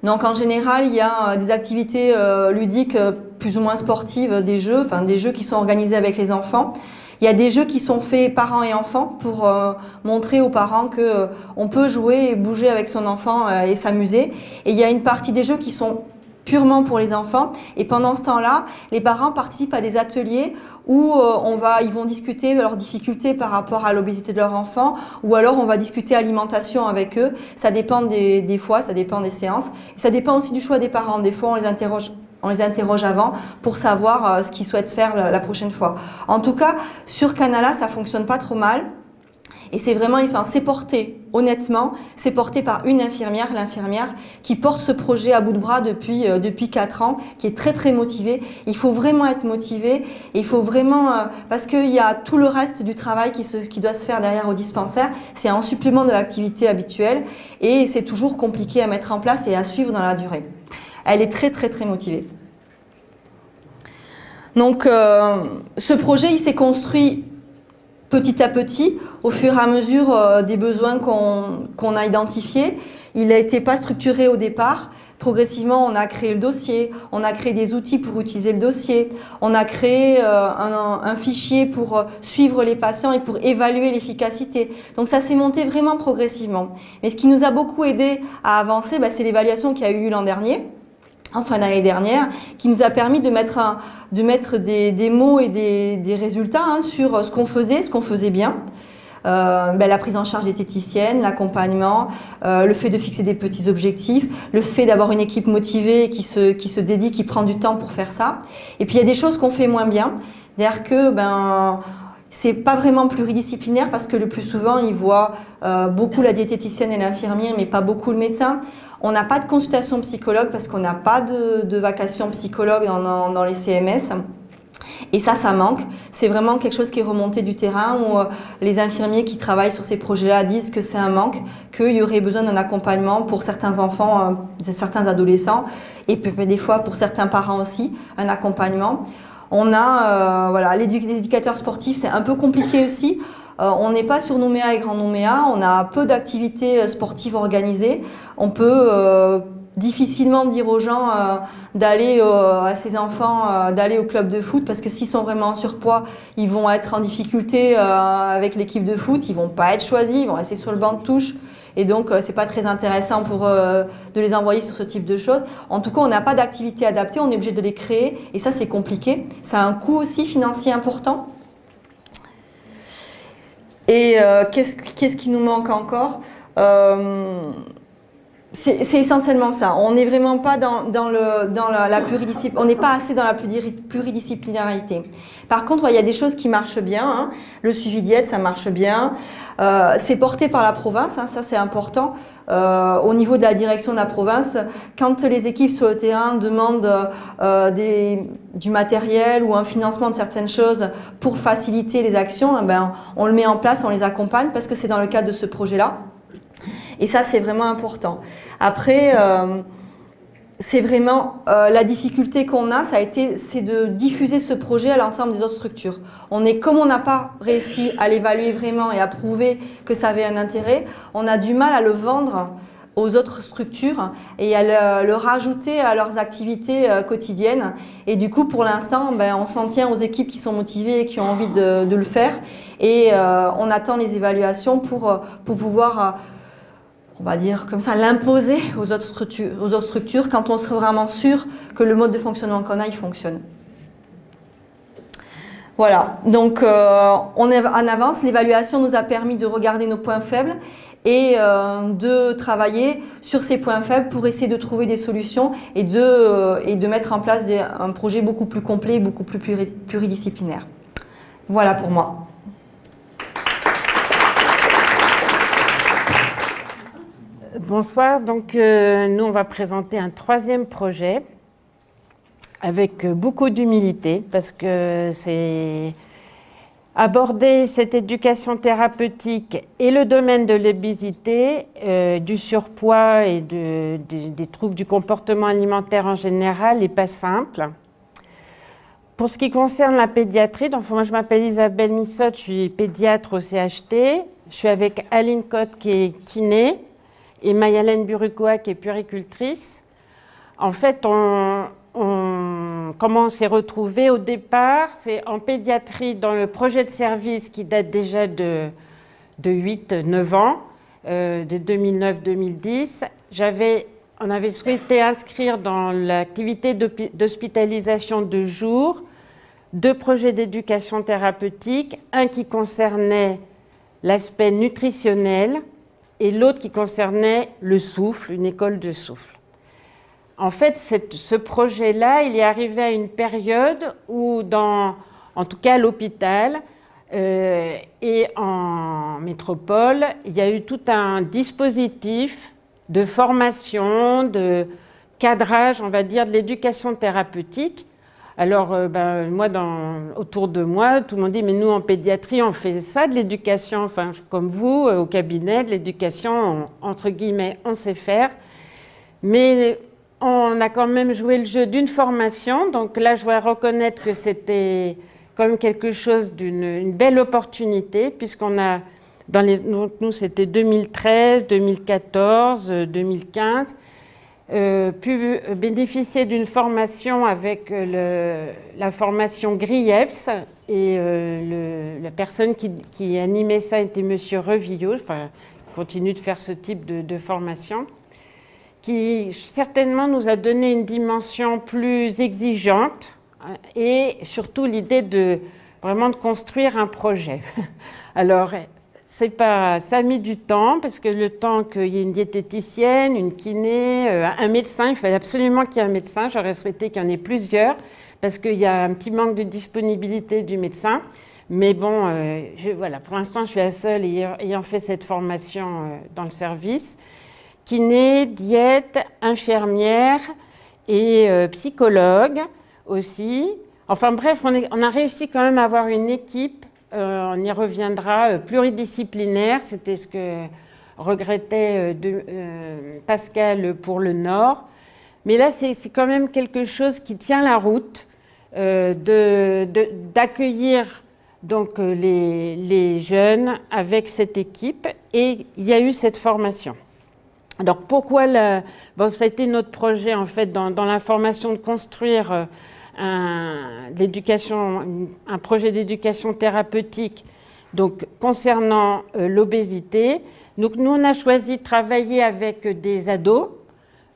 Donc en général, il y a des activités ludiques plus ou moins sportives, des jeux qui sont organisés avec les enfants. Il y a des jeux qui sont faits parents et enfants pour montrer aux parents qu'on peut jouer et bouger avec son enfant et s'amuser. Et il y a une partie des jeux qui sont purement pour les enfants. Et pendant ce temps-là, les parents participent à des ateliers où ils vont discuter de leurs difficultés par rapport à l'obésité de leur enfant, ou alors on va discuter alimentation avec eux. Ça dépend des fois, ça dépend des séances. Et ça dépend aussi du choix des parents. Des fois, on les interroge avant pour savoir ce qu'ils souhaitent faire la prochaine fois. En tout cas, sur Canala, ça fonctionne pas trop mal. Et c'est vraiment, c'est porté, honnêtement, c'est porté par une infirmière, l'infirmière, qui porte ce projet à bout de bras depuis 4 ans, qui est très très motivée. Il faut vraiment être motivé, et il faut vraiment, parce qu'il y a tout le reste du travail qui doit se faire derrière au dispensaire, c'est en supplément de l'activité habituelle, et c'est toujours compliqué à mettre en place et à suivre dans la durée. Elle est très très très motivée. Donc ce projet, il s'est construit petit à petit, au fur et à mesure des besoins qu'on a identifiés. Il n'a été pas structuré au départ. Progressivement, on a créé le dossier, on a créé des outils pour utiliser le dossier, on a créé un fichier pour suivre les patients et pour évaluer l'efficacité. Donc ça s'est monté vraiment progressivement. Mais ce qui nous a beaucoup aidé à avancer, c'est l'évaluation qui a eu lieu l'an dernier, en fin d'année dernière, qui nous a permis de mettre des mots et des résultats sur ce qu'on faisait bien. La prise en charge diététicienne, l'accompagnement, le fait de fixer des petits objectifs, le fait d'avoir une équipe motivée qui se dédie, qui prend du temps pour faire ça. Et puis il y a des choses qu'on fait moins bien, c'est-à-dire que c'est pas vraiment pluridisciplinaire parce que le plus souvent ils voient beaucoup la diététicienne et l'infirmière mais pas beaucoup le médecin. On n'a pas de consultation psychologue parce qu'on n'a pas de vacation psychologue dans les CMS. Et ça manque. C'est vraiment quelque chose qui est remonté du terrain où les infirmiers qui travaillent sur ces projets-là disent que c'est un manque, qu'il y aurait besoin d'un accompagnement pour certains enfants, certains adolescents et des fois pour certains parents aussi, un accompagnement. On a voilà, les éducateurs sportifs, c'est un peu compliqué aussi. On n'est pas sur Nouméa et Grand Nouméa, on a peu d'activités sportives organisées. On peut difficilement dire aux gens d'aller à ces enfants d'aller au club de foot parce que s'ils sont vraiment en surpoids, ils vont être en difficulté avec l'équipe de foot, ils vont pas être choisis, ils vont rester sur le banc de touche et donc c'est pas très intéressant pour de les envoyer sur ce type de choses. En tout cas, on n'a pas d'activité adaptée, on est obligé de les créer et ça c'est compliqué. Ça a un coût aussi financier important. Et qu'est-ce qui nous manque encore? C'est essentiellement ça. On n'est vraiment pas dans la pluridisciplinarité. On n'est pas assez dans la pluridisciplinarité. Par contre, il y a des choses qui marchent bien. Hein. Le suivi diète, ça marche bien. C'est porté par la province, hein, ça c'est important. Au niveau de la direction de la province, quand les équipes sur le terrain demandent du matériel ou un financement de certaines choses pour faciliter les actions, eh ben, on le met en place, on les accompagne parce que c'est dans le cadre de ce projet-là. Et ça, c'est vraiment important. Après, c'est vraiment la difficulté qu'on a, c'est de diffuser ce projet à l'ensemble des autres structures. Comme on n'a pas réussi à l'évaluer vraiment et à prouver que ça avait un intérêt, on a du mal à le vendre aux autres structures et à le rajouter à leurs activités quotidiennes. Et du coup, pour l'instant, ben, on s'en tient aux équipes qui sont motivées et qui ont envie de le faire. Et on attend les évaluations pour pouvoir... on va dire comme ça, l'imposer aux autres structures quand on serait vraiment sûr que le mode de fonctionnement qu'on a, il fonctionne. Voilà, donc on est en avance. L'évaluation nous a permis de regarder nos points faibles et de travailler sur ces points faibles pour essayer de trouver des solutions et de mettre en place un projet beaucoup plus complet, beaucoup plus pluridisciplinaire. Voilà pour moi. Bonsoir, donc nous on va présenter un troisième projet avec beaucoup d'humilité parce que c'est aborder cette éducation thérapeutique et le domaine de l'obésité, du surpoids et des troubles du comportement alimentaire en général n'est pas simple. Pour ce qui concerne la pédiatrie, donc moi je m'appelle Isabelle Missotte, je suis pédiatre au CHT, je suis avec Aline Cotte qui est kiné, et Mayalène Burukoa qui est puéricultrice. En fait, comment on s'est retrouvés au départ, c'est en pédiatrie dans le projet de service qui date déjà de 8-9 ans, de 2009-2010. On avait souhaité inscrire dans l'activité d'hospitalisation de jour 2 projets d'éducation thérapeutique, un qui concernait l'aspect nutritionnel, et l'autre qui concernait le souffle, une école de souffle. En fait, ce projet-là, il est arrivé à une période où, en tout cas à l'hôpital et en métropole, il y a eu tout un dispositif de formation, de cadrage, on va dire, de l'éducation thérapeutique. Alors, moi, autour de moi, tout le monde dit « mais nous, en pédiatrie, on fait ça, de l'éducation, enfin, comme vous, au cabinet, de l'éducation, entre guillemets, on sait faire. » Mais on a quand même joué le jeu d'une formation, donc là, je dois reconnaître que c'était comme quelque chose d'une belle opportunité, puisqu'on a, nous, c'était 2013, 2014, 2015, pu bénéficier d'une formation avec la formation GRIEPS et la personne qui animait ça était M. Revillot, enfin, qui continue de faire ce type de formation, qui certainement nous a donné une dimension plus exigeante et surtout l'idée vraiment de construire un projet. Alors, ça a mis du temps, parce que le temps qu'il y ait une diététicienne, une kiné, un médecin, il fallait absolument qu'il y ait un médecin. J'aurais souhaité qu'il y en ait plusieurs, parce qu'il y a un petit manque de disponibilité du médecin. Mais bon, voilà, pour l'instant, je suis la seule ayant fait cette formation dans le service. Kiné, diète, infirmière et psychologue aussi. Enfin bref, on a réussi quand même à avoir une équipe, on y reviendra, pluridisciplinaire. C'était ce que regrettait Pascal pour le Nord. Mais là, c'est quand même quelque chose qui tient la route, d'accueillir donc les jeunes avec cette équipe, et il y a eu cette formation. Donc pourquoi bon, ça a été notre projet en fait dans la formation de construire un projet d'éducation thérapeutique donc concernant l'obésité. Donc nous on a choisi de travailler avec des ados.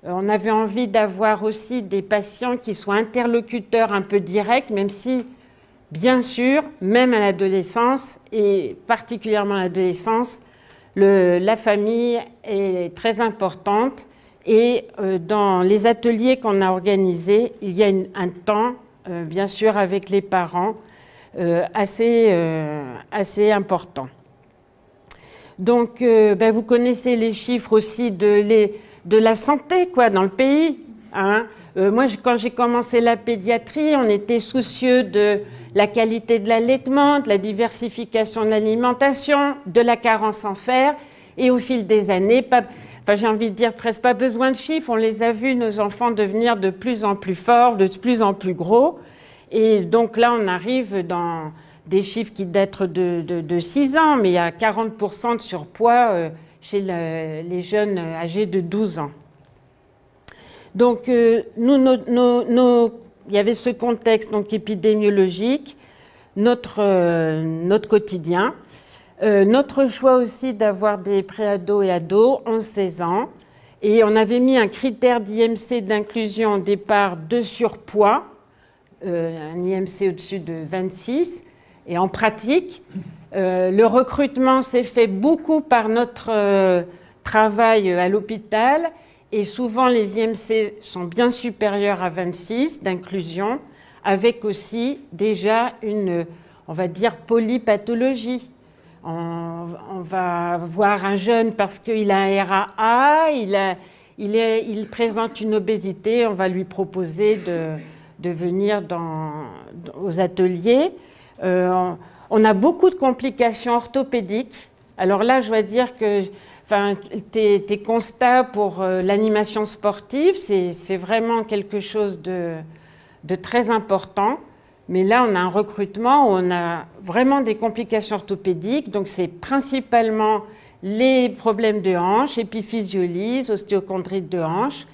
On avait envie d'avoir aussi des patients qui soient interlocuteurs un peu directs, même si bien sûr, même à l'adolescence, et particulièrement à l'adolescence, la famille est très importante. Et dans les ateliers qu'on a organisés, il y a un temps, bien sûr, avec les parents, assez important. Donc, vous connaissez les chiffres aussi de la santé quoi, dans le pays. Hein. Moi, quand j'ai commencé la pédiatrie, on était soucieux de la qualité de l'allaitement, de la diversification de l'alimentation, de la carence en fer. Et au fil des années, j'ai envie de dire presque pas besoin de chiffres, on les a vus, nos enfants, devenir de plus en plus forts, de plus en plus gros. Et donc là, on arrive dans des chiffres qui datent de 6 ans, mais il y a 40% de surpoids chez les jeunes âgés de 12 ans. Donc, il y avait ce contexte donc, épidémiologique, notre quotidien, notre choix aussi d'avoir des préados et ados, 11-16 ans, et on avait mis un critère d'IMC d'inclusion au départ de surpoids, un IMC au-dessus de 26, et en pratique, le recrutement s'est fait beaucoup par notre travail à l'hôpital, et souvent les IMC sont bien supérieurs à 26 d'inclusion, avec aussi déjà une, on va dire, polypathologie. On va voir un jeune parce qu'il a un RAA, il présente une obésité, on va lui proposer de venir aux ateliers. On a beaucoup de complications orthopédiques. Alors là, je dois dire que tes constats pour l'animation sportive, c'est vraiment quelque chose de très important. Mais là, on a un recrutement où on a vraiment des complications orthopédiques. Donc, c'est principalement les problèmes de hanche, épiphysiolyse, ostéochondrite de hanche,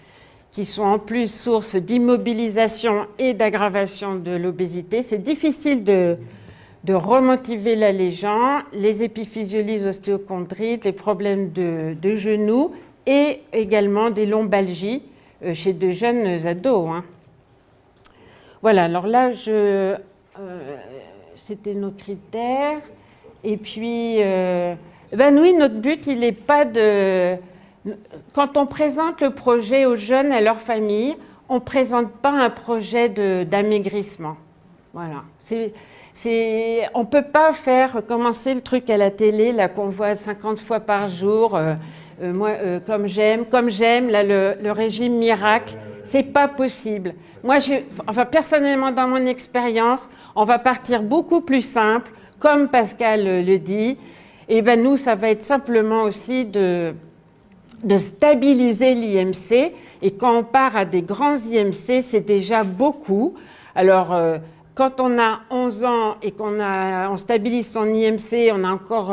qui sont en plus source d'immobilisation et d'aggravation de l'obésité. C'est difficile de remotiver les gens, les épiphysiolyses, ostéochondrites, les problèmes de genoux et également des lombalgies chez de jeunes ados. Hein. Voilà, alors là, c'était nos critères. Et puis, oui, notre but, il n'est pas de... Quand on présente le projet aux jeunes et à leur famille, on ne présente pas un projet d'amaigrissement. Voilà. On ne peut pas faire commencer le truc à la télé, là, qu'on voit 50 fois par jour, comme j'aime, là, le régime miracle. C'est pas possible. Moi, personnellement, dans mon expérience, on va partir beaucoup plus simple, comme Pascal le dit. Et nous, ça va être simplement aussi de stabiliser l'IMC. Et quand on part à des grands IMC, c'est déjà beaucoup. Alors, quand on a 11 ans et on stabilise son IMC, on a encore,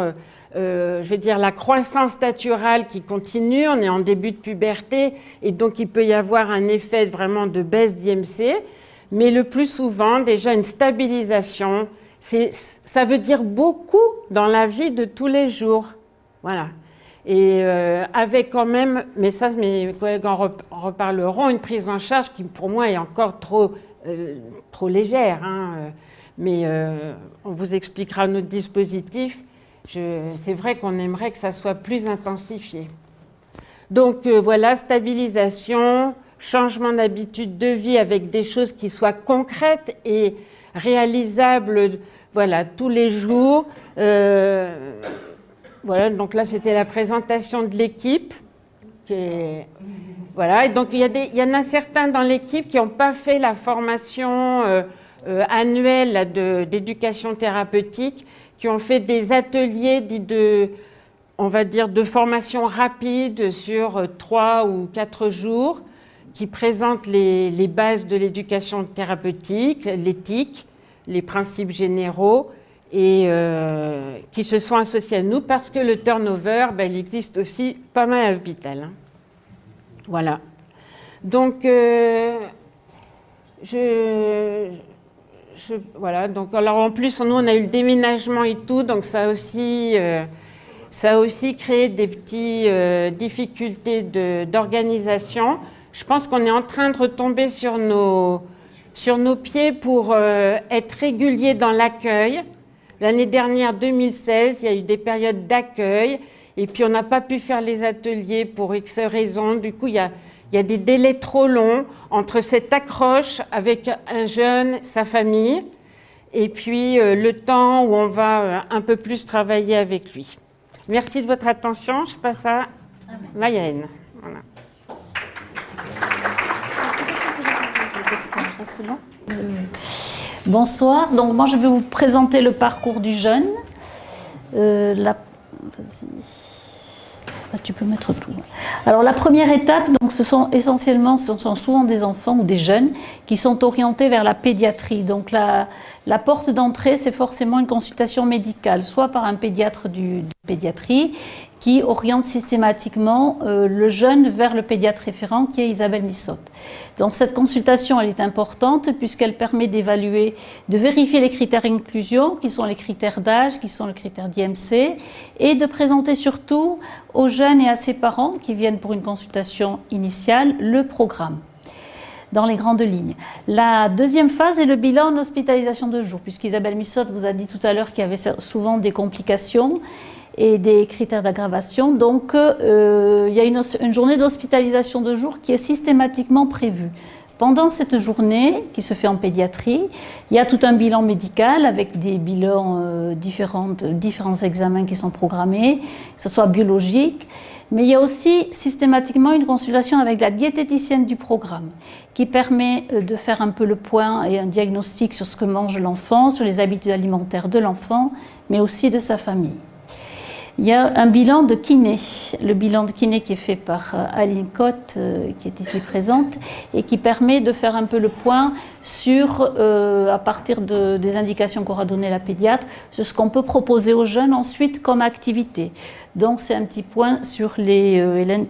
je vais dire, la croissance naturelle qui continue. On est en début de puberté et donc il peut y avoir un effet vraiment de baisse d'IMC. Mais le plus souvent, déjà une stabilisation, ça veut dire beaucoup dans la vie de tous les jours. Voilà. Et avec quand même, mais ça mes collègues en reparleront, une prise en charge qui pour moi est encore trop légère. Hein. Mais on vous expliquera notre dispositif. C'est vrai qu'on aimerait que ça soit plus intensifié. Donc voilà, stabilisation, changement d'habitude de vie avec des choses qui soient concrètes et réalisables, voilà, tous les jours. Voilà, donc là c'était la présentation de l'équipe. Voilà, et donc il y en a certains dans l'équipe qui n'ont pas fait la formation annuels d'éducation thérapeutique qui ont fait des ateliers dits on va dire, de formation rapide sur 3 ou 4 jours qui présentent les bases de l'éducation thérapeutique, l'éthique, les principes généraux et qui se sont associés à nous parce que le turnover, il existe aussi pas mal à l'hôpital. Hein. Voilà. Donc, voilà. Donc, alors en plus, nous, on a eu le déménagement et tout, donc ça a aussi créé des petites difficultés d'organisation. Je pense qu'on est en train de retomber sur nos pieds pour être régulier dans l'accueil. L'année dernière, 2016, il y a eu des périodes d'accueil et puis on n'a pas pu faire les ateliers pour X raisons. Du coup, il y a des délais trop longs entre cette accroche avec un jeune, sa famille, et puis le temps où on va un peu plus travailler avec lui. Merci de votre attention. Je passe à Maïaëne. Voilà. Bonsoir, donc moi je vais vous présenter le parcours du jeune. Tu peux mettre tout. Alors la première étape, donc, ce sont souvent des enfants ou des jeunes qui sont orientés vers la pédiatrie. Donc la porte d'entrée, c'est forcément une consultation médicale, soit par un pédiatre de pédiatrie qui oriente systématiquement le jeune vers le pédiatre référent qui est Isabelle Missotte. Donc cette consultation, elle est importante puisqu'elle permet d'évaluer, de vérifier les critères d'inclusion, qui sont les critères d'âge, qui sont les critères d'IMC, et de présenter surtout aux jeunes et à ses parents qui viennent pour une consultation initiale le programme dans les grandes lignes. La deuxième phase est le bilan en hospitalisation de jour, puisqu'Isabelle Missotte vous a dit tout à l'heure qu'il y avait souvent des complications et des critères d'aggravation. Donc, il y a une journée d'hospitalisation de jour qui est systématiquement prévue. Pendant cette journée, qui se fait en pédiatrie, il y a tout un bilan médical avec des bilans différents examens qui sont programmés, que ce soit biologique, mais il y a aussi systématiquement une consultation avec la diététicienne du programme qui permet de faire un peu le point et un diagnostic sur ce que mange l'enfant, sur les habitudes alimentaires de l'enfant, mais aussi de sa famille. Il y a un bilan de kiné, le bilan de kiné qui est fait par Aline Cotte, qui est ici présente, et qui permet de faire un peu le point sur, à partir des indications qu'aura donné la pédiatre, sur ce qu'on peut proposer aux jeunes ensuite comme activité. Donc c'est un petit point sur les... Hélène,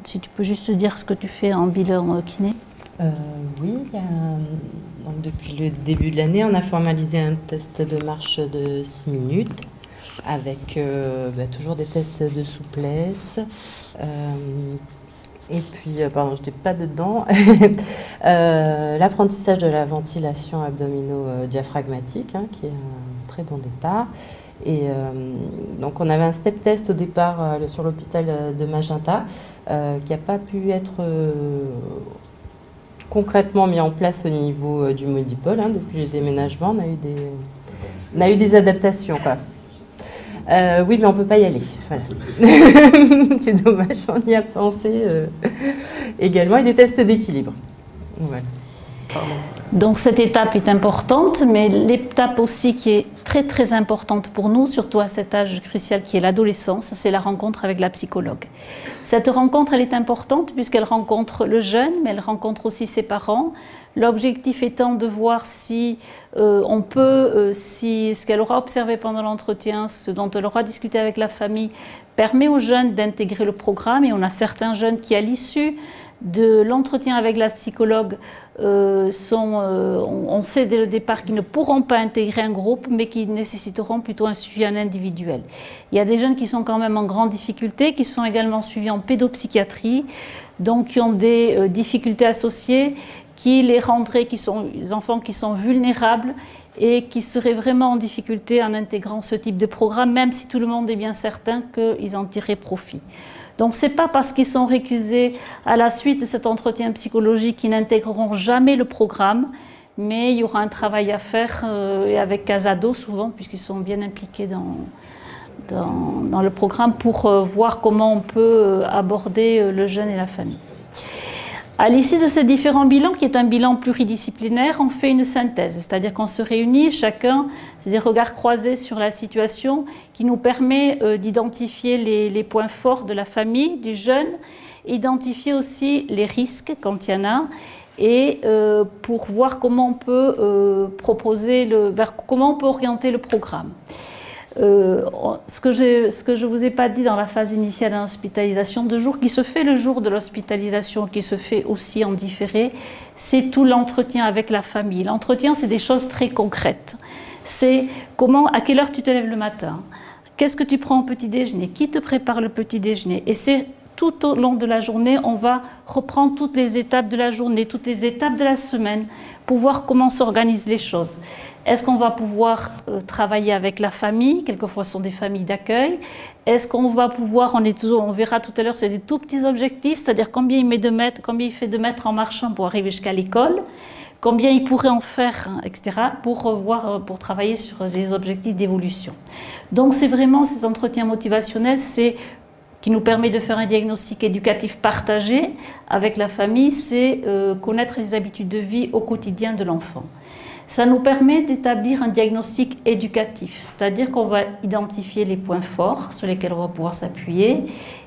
si tu peux juste dire ce que tu fais en bilan kiné. Oui, donc depuis le début de l'année, on a formalisé un test de marche de 6 minutes. Avec toujours des tests de souplesse. Et puis, pardon, je n'étais pas dedans. L'apprentissage de la ventilation abdomino-diaphragmatique, qui est un très bon départ. Et donc, on avait un step test au départ sur l'hôpital de Magenta, qui n'a pas pu être concrètement mis en place au niveau du Modipol. Depuis le déménagement, on a eu des adaptations, quoi. Oui, mais on ne peut pas y aller. Voilà. C'est dommage, on y a pensé également. Et des tests d'équilibre. Voilà. Donc cette étape est importante, mais l'étape aussi qui est très très importante pour nous, surtout à cet âge crucial qui est l'adolescence, c'est la rencontre avec la psychologue. Cette rencontre, elle est importante puisqu'elle rencontre le jeune, mais elle rencontre aussi ses parents. L'objectif étant de voir si on peut, si ce qu'elle aura observé pendant l'entretien, ce dont elle aura discuté avec la famille, permet aux jeunes d'intégrer le programme. Et on a certains jeunes qui, à l'issue de l'entretien avec la psychologue, on sait dès le départ qu'ils ne pourront pas intégrer un groupe, mais qui nécessiteront plutôt un suivi en individuel. Il y a des jeunes qui sont quand même en grande difficulté, qui sont également suivis en pédopsychiatrie, donc qui ont des difficultés associées, qui les rendraient, qui sont des enfants qui sont vulnérables et qui seraient vraiment en difficulté en intégrant ce type de programme, même si tout le monde est bien certain qu'ils en tireraient profit. Donc ce n'est pas parce qu'ils sont récusés à la suite de cet entretien psychologique qu'ils n'intégreront jamais le programme, mais il y aura un travail à faire et avec Casado souvent, puisqu'ils sont bien impliqués dans le programme pour voir comment on peut aborder le jeune et la famille. À l'issue de ces différents bilans, qui est un bilan pluridisciplinaire, on fait une synthèse, c'est-à-dire qu'on se réunit, chacun, c'est des regards croisés sur la situation, qui nous permet d'identifier les points forts de la famille, du jeune, identifier aussi les risques quand il y en a, et pour voir comment on peut comment on peut orienter le programme. Ce que je ne vous ai pas dit dans la phase initiale de l'hospitalisation de jour, qui se fait le jour de l'hospitalisation, qui se fait aussi en différé, c'est tout l'entretien avec la famille. L'entretien, c'est des choses très concrètes. C'est à quelle heure tu te lèves le matin, qu'est-ce que tu prends au petit déjeuner, qui te prépare le petit déjeuner. Et c'est tout au long de la journée, on va reprendre toutes les étapes de la journée, toutes les étapes de la semaine, pour voir comment s'organisent les choses. Est-ce qu'on va pouvoir travailler avec la famille? Quelquefois, ce sont des familles d'accueil. Est-ce qu'on va pouvoir, on verra tout à l'heure, c'est des tout petits objectifs, c'est-à-dire combien il fait de mètres en marchant pour arriver jusqu'à l'école, combien il pourrait en faire, etc., pour travailler sur des objectifs d'évolution. Donc, c'est vraiment cet entretien motivationnel, qui nous permet de faire un diagnostic éducatif partagé avec la famille, c'est connaître les habitudes de vie au quotidien de l'enfant. Ça nous permet d'établir un diagnostic éducatif, c'est-à-dire qu'on va identifier les points forts sur lesquels on va pouvoir s'appuyer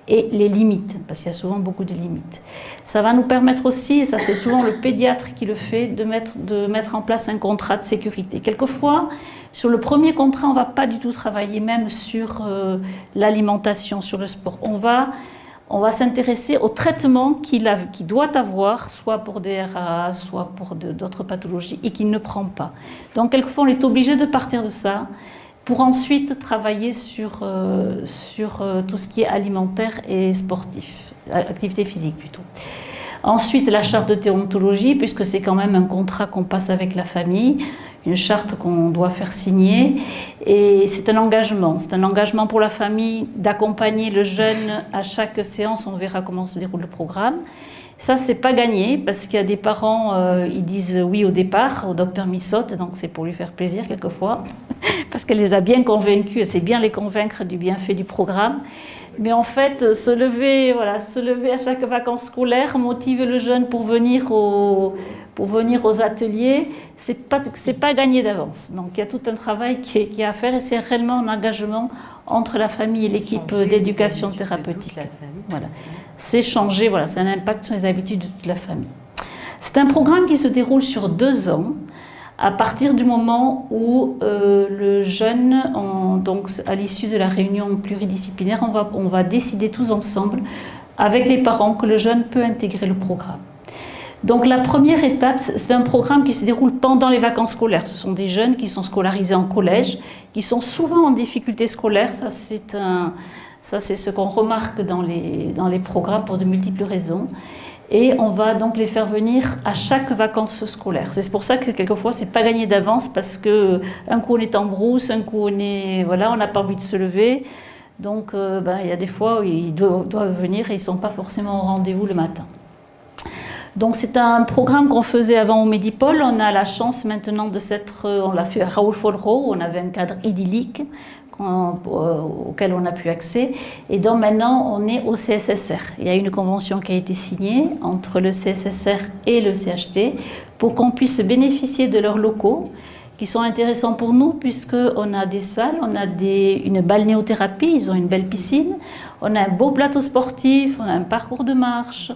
et les limites, parce qu'il y a souvent beaucoup de limites. Ça va nous permettre aussi, et ça c'est souvent le pédiatre qui le fait, de mettre en place un contrat de sécurité. Quelquefois, sur le premier contrat, on ne va pas du tout travailler même sur l'alimentation, sur le sport. On va s'intéresser au traitement qu'il doit avoir, soit pour des RAA, soit pour d'autres pathologies, et qu'il ne prend pas. Donc, quelquefois, on est obligé de partir de ça pour ensuite travailler sur tout ce qui est alimentaire et sportif, activité physique plutôt. Ensuite, la charte de déontologie, puisque c'est quand même un contrat qu'on passe avec la famille, une charte qu'on doit faire signer, et c'est un engagement pour la famille d'accompagner le jeune à chaque séance. On verra comment se déroule le programme. Ça, c'est pas gagné, parce qu'il y a des parents, ils disent oui au départ, au docteur Missotte, donc c'est pour lui faire plaisir quelquefois, parce qu'elle les a bien convaincus, elle sait bien les convaincre du bienfait du programme. Mais en fait, se lever à chaque vacances scolaires, motiver le jeune pour venir aux ateliers, c'est pas gagné d'avance. Donc il y a tout un travail qui est à faire, et c'est réellement un engagement entre la famille et l'équipe d'éducation thérapeutique. Voilà. C'est changer, voilà, c'est un impact sur les habitudes de toute la famille. C'est un programme qui se déroule sur 2 ans, à partir du moment où le jeune, donc à l'issue de la réunion pluridisciplinaire, on va décider tous ensemble, avec les parents, que le jeune peut intégrer le programme. Donc la première étape, c'est un programme qui se déroule pendant les vacances scolaires. Ce sont des jeunes qui sont scolarisés en collège, qui sont souvent en difficulté scolaire. Ça, c'est ce qu'on remarque dans les programmes pour de multiples raisons. Et on va donc les faire venir à chaque vacances scolaires. C'est pour ça que quelquefois, c'est pas gagné d'avance, parce qu'un coup on est en brousse, un coup on n'a pas envie de se lever. Donc il y a des fois où ils doivent venir et ils ne sont pas forcément au rendez-vous le matin. Donc c'est un programme qu'on faisait avant au Medipol. On a la chance maintenant on l'a fait à Raoul Folro, où on avait un cadre idyllique auquel on a pu accès. Et donc maintenant, on est au CSSR. Il y a une convention qui a été signée entre le CSSR et le CHT pour qu'on puisse bénéficier de leurs locaux, qui sont intéressants pour nous, puisqu'on a des salles, on a une balnéothérapie, ils ont une belle piscine, on a un beau plateau sportif, on a un parcours de marche,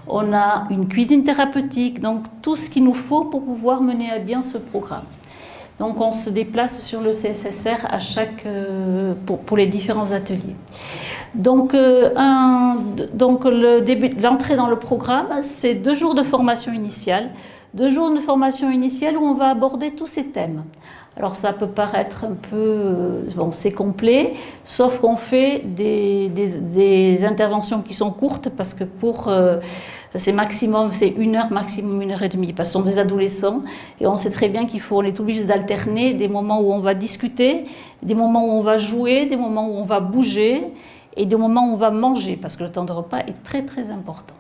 on a une cuisine thérapeutique, donc tout ce qu'il nous faut pour pouvoir mener à bien ce programme. Donc on se déplace sur le CSSR pour les différents ateliers. Donc l'entrée dans le programme, c'est 2 jours de formation initiale. 2 jours de formation initiale où on va aborder tous ces thèmes. Alors ça peut paraître un peu... c'est complet, sauf qu'on fait des interventions qui sont courtes, parce que c'est 1 heure, maximum 1 heure et demie, parce que ce sont des adolescents, et on sait très bien qu'on est obligé d'alterner des moments où on va discuter, des moments où on va jouer, des moments où on va bouger, et des moments où on va manger, parce que le temps de repas est très très important.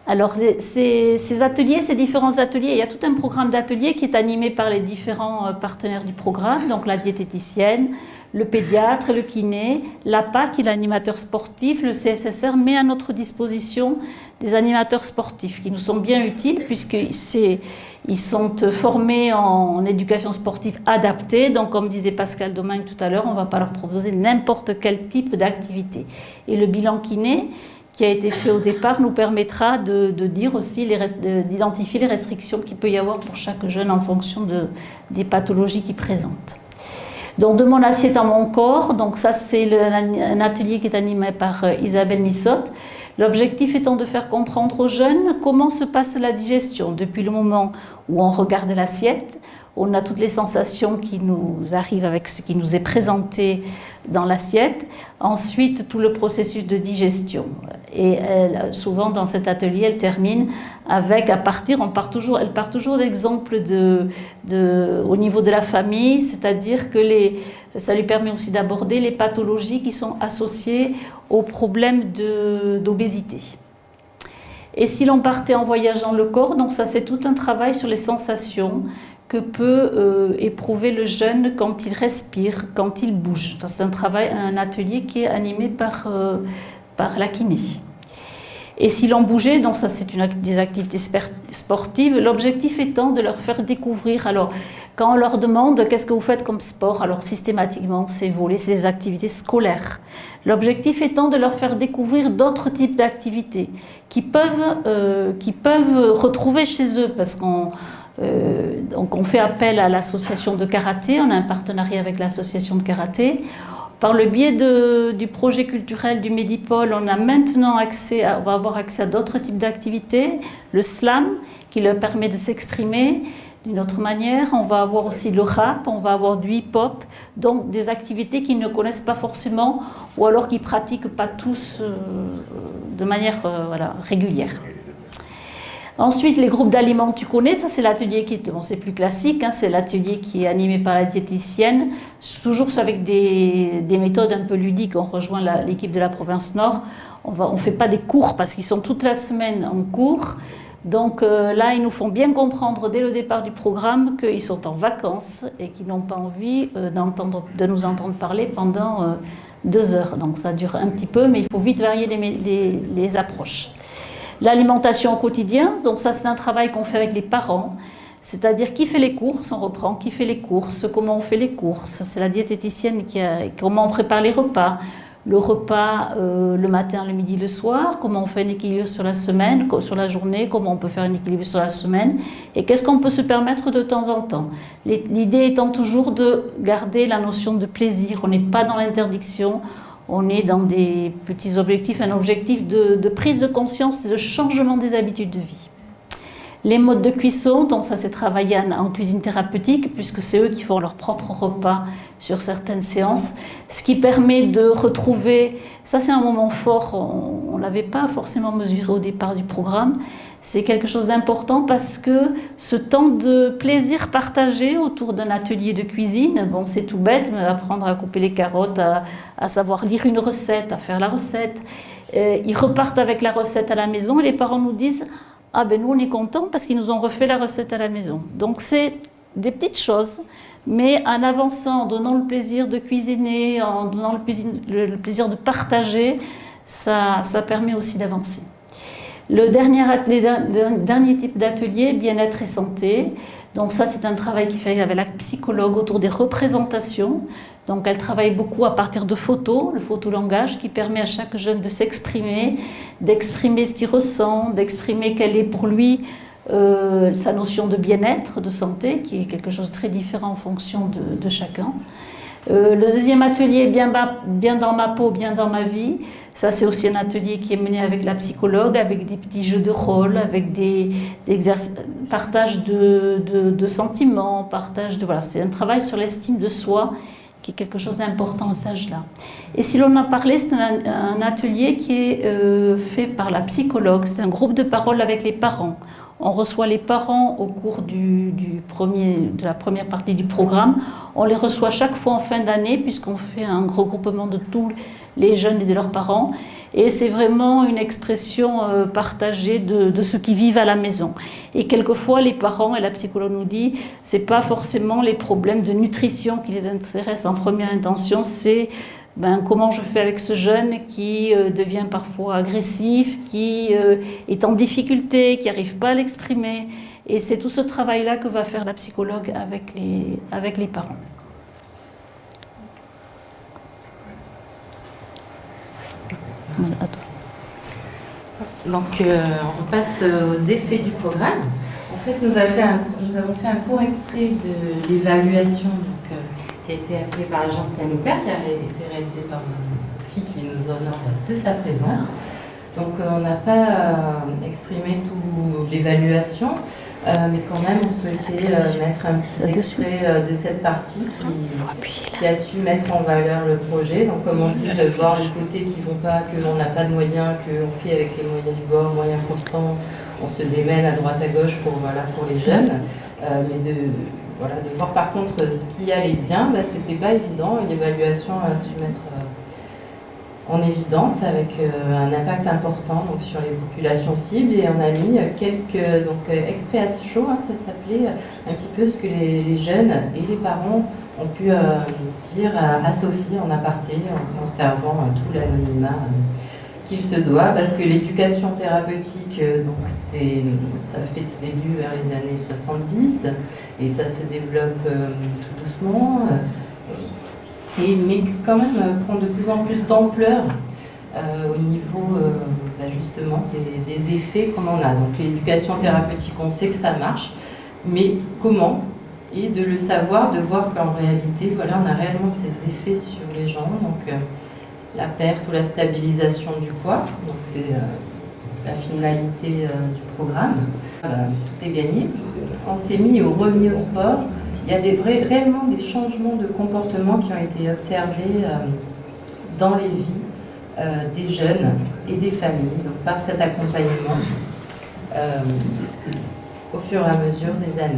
Alors, ces ateliers, ces différents ateliers, il y a tout un programme d'ateliers qui est animé par les différents partenaires du programme, donc la diététicienne, le pédiatre, le kiné, l'APA qui est l'animateur sportif, le CSSR met à notre disposition des animateurs sportifs qui nous sont bien utiles puisqu'ils sont formés en éducation sportive adaptée. Donc comme disait Pascal Domingue tout à l'heure, on ne va pas leur proposer n'importe quel type d'activité. Et le bilan kiné qui a été fait au départ nous permettra de dire aussi, d'identifier les restrictions qu'il peut y avoir pour chaque jeune en fonction des pathologies qu'ils présentent. Donc de mon assiette à mon corps, donc ça c'est un atelier qui est animé par Isabelle Missotte. L'objectif étant de faire comprendre aux jeunes comment se passe la digestion depuis le moment où on regarde l'assiette. On a toutes les sensations qui nous arrivent avec ce qui nous est présenté dans l'assiette. Ensuite, tout le processus de digestion. Et souvent, dans cet atelier, elle termine avec, elle part toujours d'exemples au niveau de la famille, c'est-à-dire que ça lui permet aussi d'aborder les pathologies qui sont associées aux problèmes d'obésité. Et si l'on partait en voyageant le corps, donc ça c'est tout un travail sur les sensations que peut éprouver le jeune quand il respire, quand il bouge. C'est un atelier qui est animé par la kiné. Et si l'on bougeait, donc ça c'est des activités sportives, l'objectif étant de leur faire découvrir. Alors, quand on leur demande qu'est-ce que vous faites comme sport, alors systématiquement c'est voler, c'est des activités scolaires. L'objectif étant de leur faire découvrir d'autres types d'activités qui peuvent retrouver chez eux, parce donc on fait appel à l'association de karaté, on a un partenariat avec l'association de karaté. Par le biais du projet culturel du Medipôle, on a maintenant on va avoir accès à d'autres types d'activités. Le slam, qui leur permet de s'exprimer d'une autre manière. On va avoir aussi le rap, on va avoir du hip-hop. Donc des activités qu'ils ne connaissent pas forcément ou alors qu'ils ne pratiquent pas tous de manière régulière. Ensuite, les groupes d'aliments, tu connais, ça c'est l'atelier qui est, c'est plus classique, hein, c'est l'atelier qui est animé par la diététicienne, toujours avec des méthodes un peu ludiques. On rejoint l'équipe de la province Nord, on ne fait pas des cours parce qu'ils sont toute la semaine en cours. Donc là, ils nous font bien comprendre dès le départ du programme qu'ils sont en vacances et qu'ils n'ont pas envie de nous entendre parler pendant 2 heures. Donc ça dure un petit peu, mais il faut vite varier les approches. L'alimentation au quotidien, donc ça c'est un travail qu'on fait avec les parents, c'est-à-dire qui fait les courses, on reprend qui fait les courses, comment on fait les courses, c'est la diététicienne comment on prépare les repas, le repas le matin, le midi, le soir, comment on fait un équilibre sur la semaine, sur la journée, comment on peut faire un équilibre sur la semaine, et qu'est-ce qu'on peut se permettre de temps en temps. L'idée étant toujours de garder la notion de plaisir, on n'est pas dans l'interdiction, on est dans des petits objectifs, un objectif de prise de conscience et de changement des habitudes de vie. Les modes de cuisson, donc ça c'est travaillé en cuisine thérapeutique, puisque c'est eux qui font leur propre repas sur certaines séances, ce qui permet de retrouver, ça c'est un moment fort, on ne l'avait pas forcément mesuré au départ du programme, c'est quelque chose d'important parce que ce temps de plaisir partagé autour d'un atelier de cuisine, bon c'est tout bête, mais apprendre à couper les carottes, à savoir lire une recette, à faire la recette, ils repartent avec la recette à la maison et les parents nous disent « Ah ben nous on est contents parce qu'ils nous ont refait la recette à la maison ». Donc c'est des petites choses, mais en avançant, en donnant le plaisir de cuisiner, en donnant le plaisir de partager, ça permet aussi d'avancer. Le dernier type d'atelier, bien-être et santé. Donc ça, c'est un travail qui fait avec la psychologue autour des représentations. Donc elle travaille beaucoup à partir de photos, le photolangage qui permet à chaque jeune de s'exprimer, d'exprimer ce qu'il ressent, d'exprimer quelle est pour lui sa notion de bien-être, de santé, qui est quelque chose de très différent en fonction de chacun. Le deuxième atelier, bien dans ma peau, bien dans ma vie. Ça, c'est aussi un atelier qui est mené avec la psychologue, avec des petits jeux de rôle, avec des partage de sentiments, voilà, c'est un travail sur l'estime de soi qui est quelque chose d'important à cet âge-là. Et si l'on en parlait, c'est un atelier qui est fait par la psychologue, c'est un groupe de parole avec les parents. On reçoit les parents au cours de la première partie du programme. On les reçoit chaque fois en fin d'année puisqu'on fait un regroupement de tous les jeunes et de leurs parents. Et c'est vraiment une expression partagée de ceux qui vivent à la maison. Et quelquefois, les parents, et la psychologue nous dit, ce n'est pas forcément les problèmes de nutrition qui les intéressent en première intention, c'est comment je fais avec ce jeune qui devient parfois agressif, qui est en difficulté, qui n'arrive pas à l'exprimer. Et c'est tout ce travail-là que va faire la psychologue avec les parents. À toi. Donc, on passe aux effets du programme. En fait, nous avons fait un court extrait de l'évaluation qui a été appelée par l'agence sanitaire, qui a été réalisée par Sophie, qui nous honore de sa présence. Donc, on n'a pas exprimé toute l'évaluation, mais quand même, on souhaitait mettre un petit extrait de cette partie qui a su mettre en valeur le projet. Donc, comme on dit, de voir les côtés qui ne vont pas, que l'on n'a pas de moyens, qu'on fait avec les moyens du bord, moyens constants, on se démène à droite à gauche pour les jeunes. Mais de voir par contre ce qui allait bien, c'était pas évident. L'évaluation a su mettre en évidence avec un impact important donc, sur les populations cibles, et on a mis quelques extraits à chaud, ça s'appelait un petit peu ce que les jeunes et les parents ont pu dire à Sophie en aparté, en conservant tout l'anonymat qu'il se doit, parce que l'éducation thérapeutique, ça fait ses débuts vers les années 70, et ça se développe tout doucement. Mais quand même prend de plus en plus d'ampleur au niveau justement des effets qu'on en a. Donc l'éducation thérapeutique, on sait que ça marche, mais comment? Et de le savoir, de voir qu'en réalité, on a réellement ces effets sur les gens. Donc la perte ou la stabilisation du poids, donc c'est la finalité du programme. Tout est gagné. On s'est remis au sport. Il y a réellement des changements de comportement qui ont été observés dans les vies des jeunes et des familles, donc par cet accompagnement au fur et à mesure des années.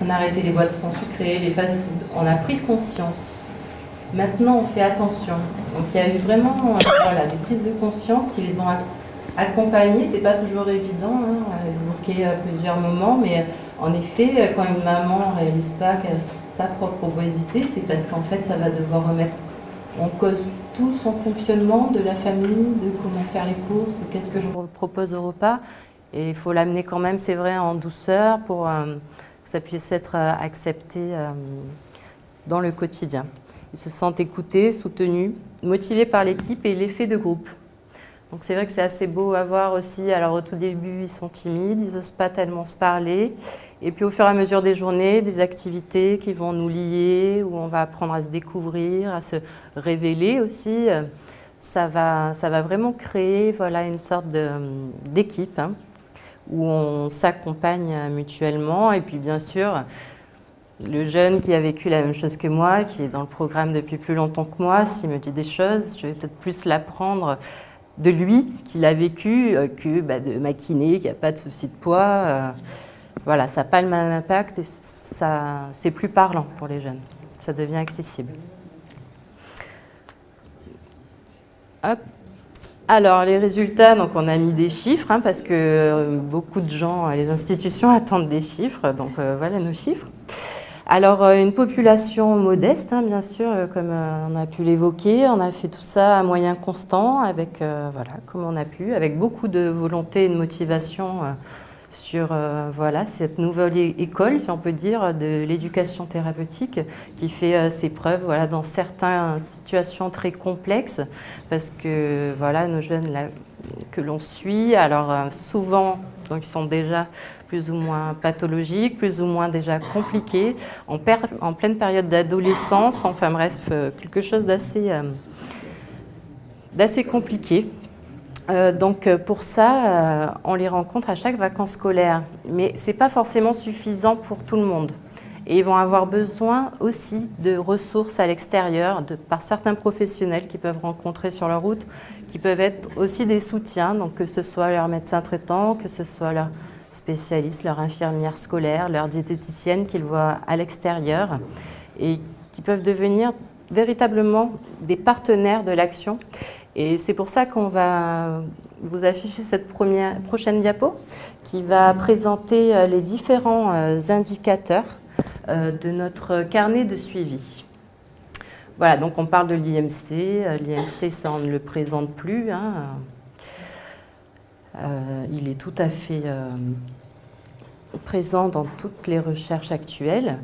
On a arrêté les boissons sucrées, les fast-foods, on a pris conscience. Maintenant, on fait attention. Donc il y a eu vraiment des prises de conscience qui les ont accompagnés. C'est pas toujours évident, à évoquer plusieurs moments, mais en effet, quand une maman ne réalise pas qu'elle a sa propre obésité, c'est parce qu'en fait, ça va devoir remettre en cause tout son fonctionnement de la famille, de comment faire les courses, qu'est-ce que je propose au repas. Et il faut l'amener quand même, c'est vrai, en douceur pour que ça puisse être accepté dans le quotidien. Ils se sentent écoutés, soutenus, motivés par l'équipe et l'effet de groupe. Donc c'est vrai que c'est assez beau à voir aussi. Alors au tout début, ils sont timides, ils n'osent pas tellement se parler. Et puis au fur et à mesure des journées, des activités qui vont nous lier, où on va apprendre à se découvrir, à se révéler aussi, ça va vraiment créer une sorte d'équipe où on s'accompagne mutuellement. Et puis bien sûr, le jeune qui a vécu la même chose que moi, qui est dans le programme depuis plus longtemps que moi, s'il me dit des choses, je vais peut-être plus l'apprendre de lui, qu'il a vécu, que de ma kiné, qui n'a pas de souci de poids. Ça n'a pas le même impact et c'est plus parlant pour les jeunes. Ça devient accessible. Hop. Alors, les résultats, donc on a mis des chiffres, parce que beaucoup de gens, les institutions attendent des chiffres, donc voilà nos chiffres. Alors, une population modeste, bien sûr, comme on a pu l'évoquer. On a fait tout ça à moyens constants, avec, comme on a pu, avec beaucoup de volonté et de motivation sur cette nouvelle école, si on peut dire, de l'éducation thérapeutique, qui fait ses preuves dans certaines situations très complexes, parce que nos jeunes que l'on suit, alors souvent, donc ils sont déjà plus ou moins pathologiques, plus ou moins déjà compliqués, en pleine période d'adolescence, enfin bref, quelque chose d'assez compliqué. Donc pour ça, on les rencontre à chaque vacances scolaires, mais ce n'est pas forcément suffisant pour tout le monde. Et ils vont avoir besoin aussi de ressources à l'extérieur, par certains professionnels qu'ils peuvent rencontrer sur leur route, qui peuvent être aussi des soutiens, donc que ce soit leur médecin traitant, que ce soit leur spécialiste, leur infirmière scolaire, leur diététicienne qu'ils voient à l'extérieur, et qui peuvent devenir véritablement des partenaires de l'action. Et c'est pour ça qu'on va vous afficher cette prochaine diapo qui va présenter les différents indicateurs de notre carnet de suivi. Voilà, donc on parle de l'IMC. L'IMC, ça on ne le présente plus, hein. Il est tout à fait présent dans toutes les recherches actuelles.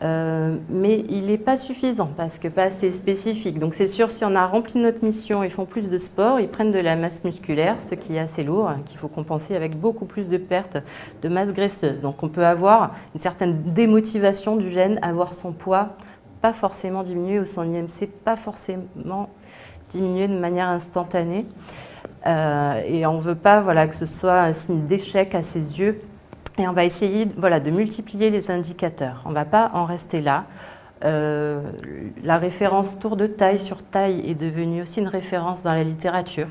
Mais il n'est pas suffisant parce que pas assez spécifique. Donc c'est sûr, si on a rempli notre mission, ils font plus de sport, ils prennent de la masse musculaire, ce qui est assez lourd, qu'il faut compenser avec beaucoup plus de pertes de masse graisseuse. Donc on peut avoir une certaine démotivation du gène, avoir son poids pas forcément diminué ou son IMC pas forcément diminué de manière instantanée. Et on ne veut pas que ce soit un signe d'échec à ses yeux. Et on va essayer de multiplier les indicateurs. On ne va pas en rester là. La référence tour de taille sur taille est devenue aussi une référence dans la littérature.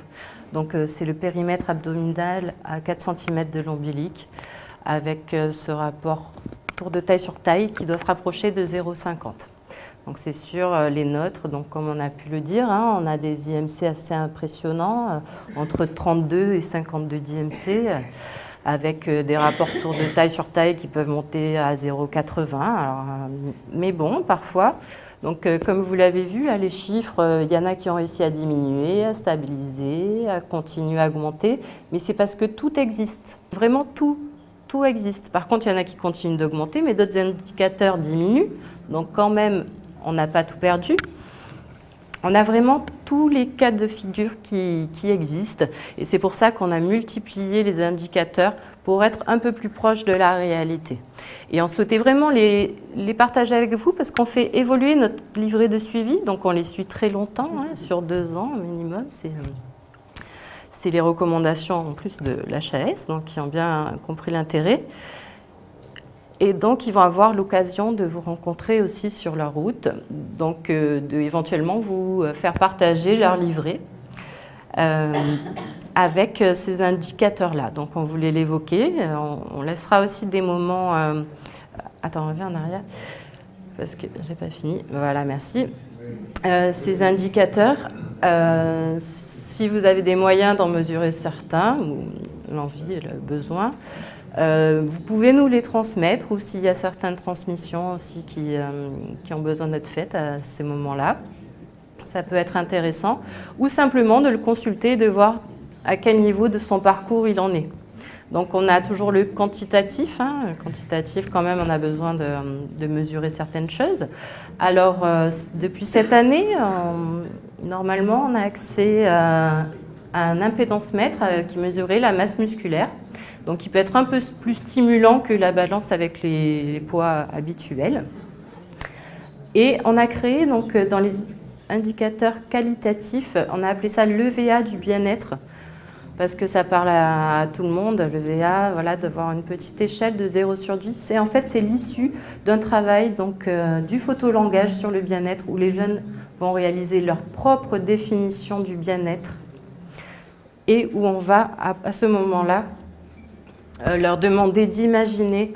Donc c'est le périmètre abdominal à 4 cm de l'ombilic avec ce rapport tour de taille sur taille qui doit se rapprocher de 0,50. Donc c'est sur les nôtres, donc comme on a pu le dire, hein, on a des IMC assez impressionnants, entre 32 et 52 d'IMC. Avec des rapports tour de taille sur taille qui peuvent monter à 0,80. Mais bon, parfois. Donc, comme vous l'avez vu, là, les chiffres, il y en a qui ont réussi à diminuer, à stabiliser, à continuer à augmenter. Mais c'est parce que tout existe. Vraiment, tout existe. Par contre, il y en a qui continuent d'augmenter, mais d'autres indicateurs diminuent. Donc, quand même, on n'a pas tout perdu. On a vraiment tous les cas de figure qui existent et c'est pour ça qu'on a multiplié les indicateurs pour être un peu plus proche de la réalité. Et on souhaitait vraiment les partager avec vous parce qu'on fait évoluer notre livret de suivi, donc on les suit très longtemps, hein, sur 2 ans minimum. C'est les recommandations en plus de l'HAS, donc qui ont bien compris l'intérêt. Et donc, ils vont avoir l'occasion de vous rencontrer aussi sur leur route, donc éventuellement vous faire partager leur livret avec ces indicateurs-là. Donc, on voulait l'évoquer. On laissera aussi des moments... Attends, on revient en arrière, parce que je n'ai pas fini. Voilà, merci. Ces indicateurs, si vous avez des moyens d'en mesurer certains, ou l'envie et le besoin, vous pouvez nous les transmettre ou s'il y a certaines transmissions aussi qui ont besoin d'être faites à ces moments-là. Ça peut être intéressant. Ou simplement de le consulter et de voir à quel niveau de son parcours il en est. Donc on a toujours le quantitatif. Hein. Le quantitatif, quand même, on a besoin de mesurer certaines choses. Alors, depuis cette année, normalement, on a accès à un impédancemètre qui mesurait la masse musculaire. Donc, il peut être un peu plus stimulant que la balance avec les poids habituels. Et on a créé, donc, dans les indicateurs qualitatifs, on a appelé ça l'EVA du bien-être, parce que ça parle à tout le monde, l'EVA, voilà, d'avoir une petite échelle de 0 sur 10. Et en fait, c'est l'issue d'un travail donc, du photolangage sur le bien-être, où les jeunes vont réaliser leur propre définition du bien-être, et où on va, à ce moment-là, leur demander d'imaginer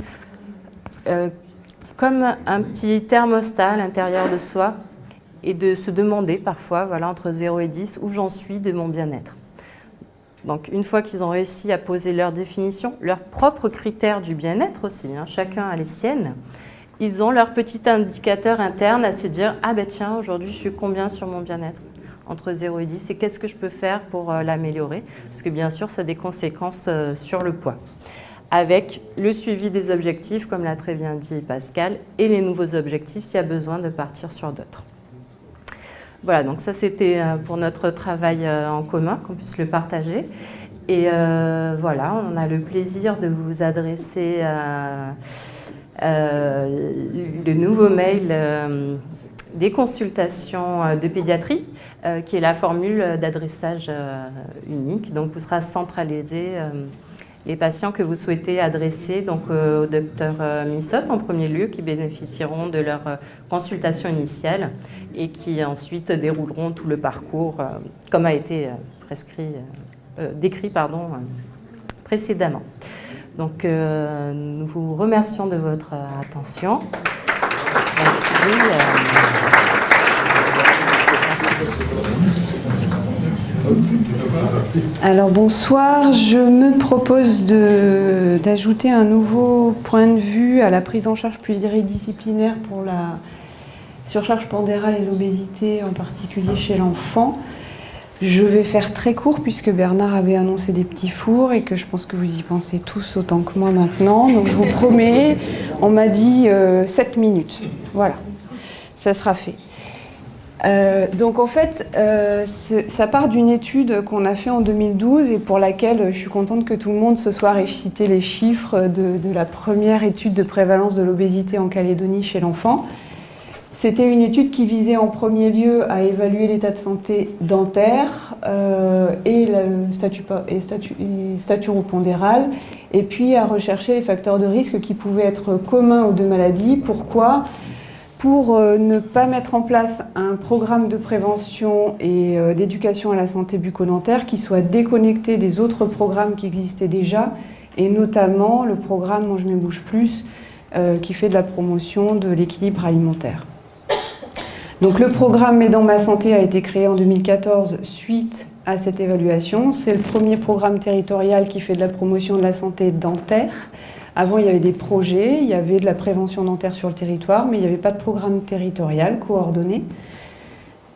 comme un petit thermostat à l'intérieur de soi et de se demander parfois, voilà, entre 0 et 10, où j'en suis de mon bien-être. Donc, une fois qu'ils ont réussi à poser leur définition, leurs propres critères du bien-être aussi, hein, chacun a les siennes, ils ont leur petit indicateur interne à se dire « Ah ben tiens, aujourd'hui, je suis combien sur mon bien-être ?» Entre 0 et 10, et qu'est-ce que je peux faire pour l'améliorer? Parce que bien sûr, ça a des conséquences sur le poids. Avec le suivi des objectifs, comme l'a très bien dit Pascal, et les nouveaux objectifs s'il y a besoin de partir sur d'autres. Voilà, donc ça c'était pour notre travail en commun, qu'on puisse le partager. Et voilà, on a le plaisir de vous adresser le nouveau mail des consultations de pédiatrie, qui est la formule d'adressage unique. Donc, vous sera centralisé les patients que vous souhaitez adresser donc, au docteur Missot en premier lieu, qui bénéficieront de leur consultation initiale et qui ensuite dérouleront tout le parcours comme a été décrit précédemment. Donc, nous vous remercions de votre attention. Merci. Alors bonsoir, je me propose d'ajouter un nouveau point de vue à la prise en charge pluridisciplinaire pour la surcharge pondérale et l'obésité, en particulier chez l'enfant. Je vais faire très court puisque Bernard avait annoncé des petits fours et que je pense que vous y pensez tous autant que moi maintenant. Donc je vous promets, on m'a dit 7 minutes. Voilà, ça sera fait. Donc en fait, ça part d'une étude qu'on a fait en 2012 et pour laquelle je suis contente que tout le monde ce soir ait cité les chiffres de la première étude de prévalence de l'obésité en Calédonie chez l'enfant. C'était une étude qui visait en premier lieu à évaluer l'état de santé dentaire et le staturopondéral, et puis à rechercher les facteurs de risque qui pouvaient être communs aux deux maladies. Pourquoi ? Pour ne pas mettre en place un programme de prévention et d'éducation à la santé bucco-dentaire qui soit déconnecté des autres programmes qui existaient déjà, et notamment le programme Mange mieux bouge plus, qui fait de la promotion de l'équilibre alimentaire. Donc le programme Mes dents, ma santé a été créé en 2014 suite à cette évaluation. C'est le premier programme territorial qui fait de la promotion de la santé dentaire. Avant, il y avait des projets, il y avait de la prévention dentaire sur le territoire, mais il n'y avait pas de programme territorial coordonné.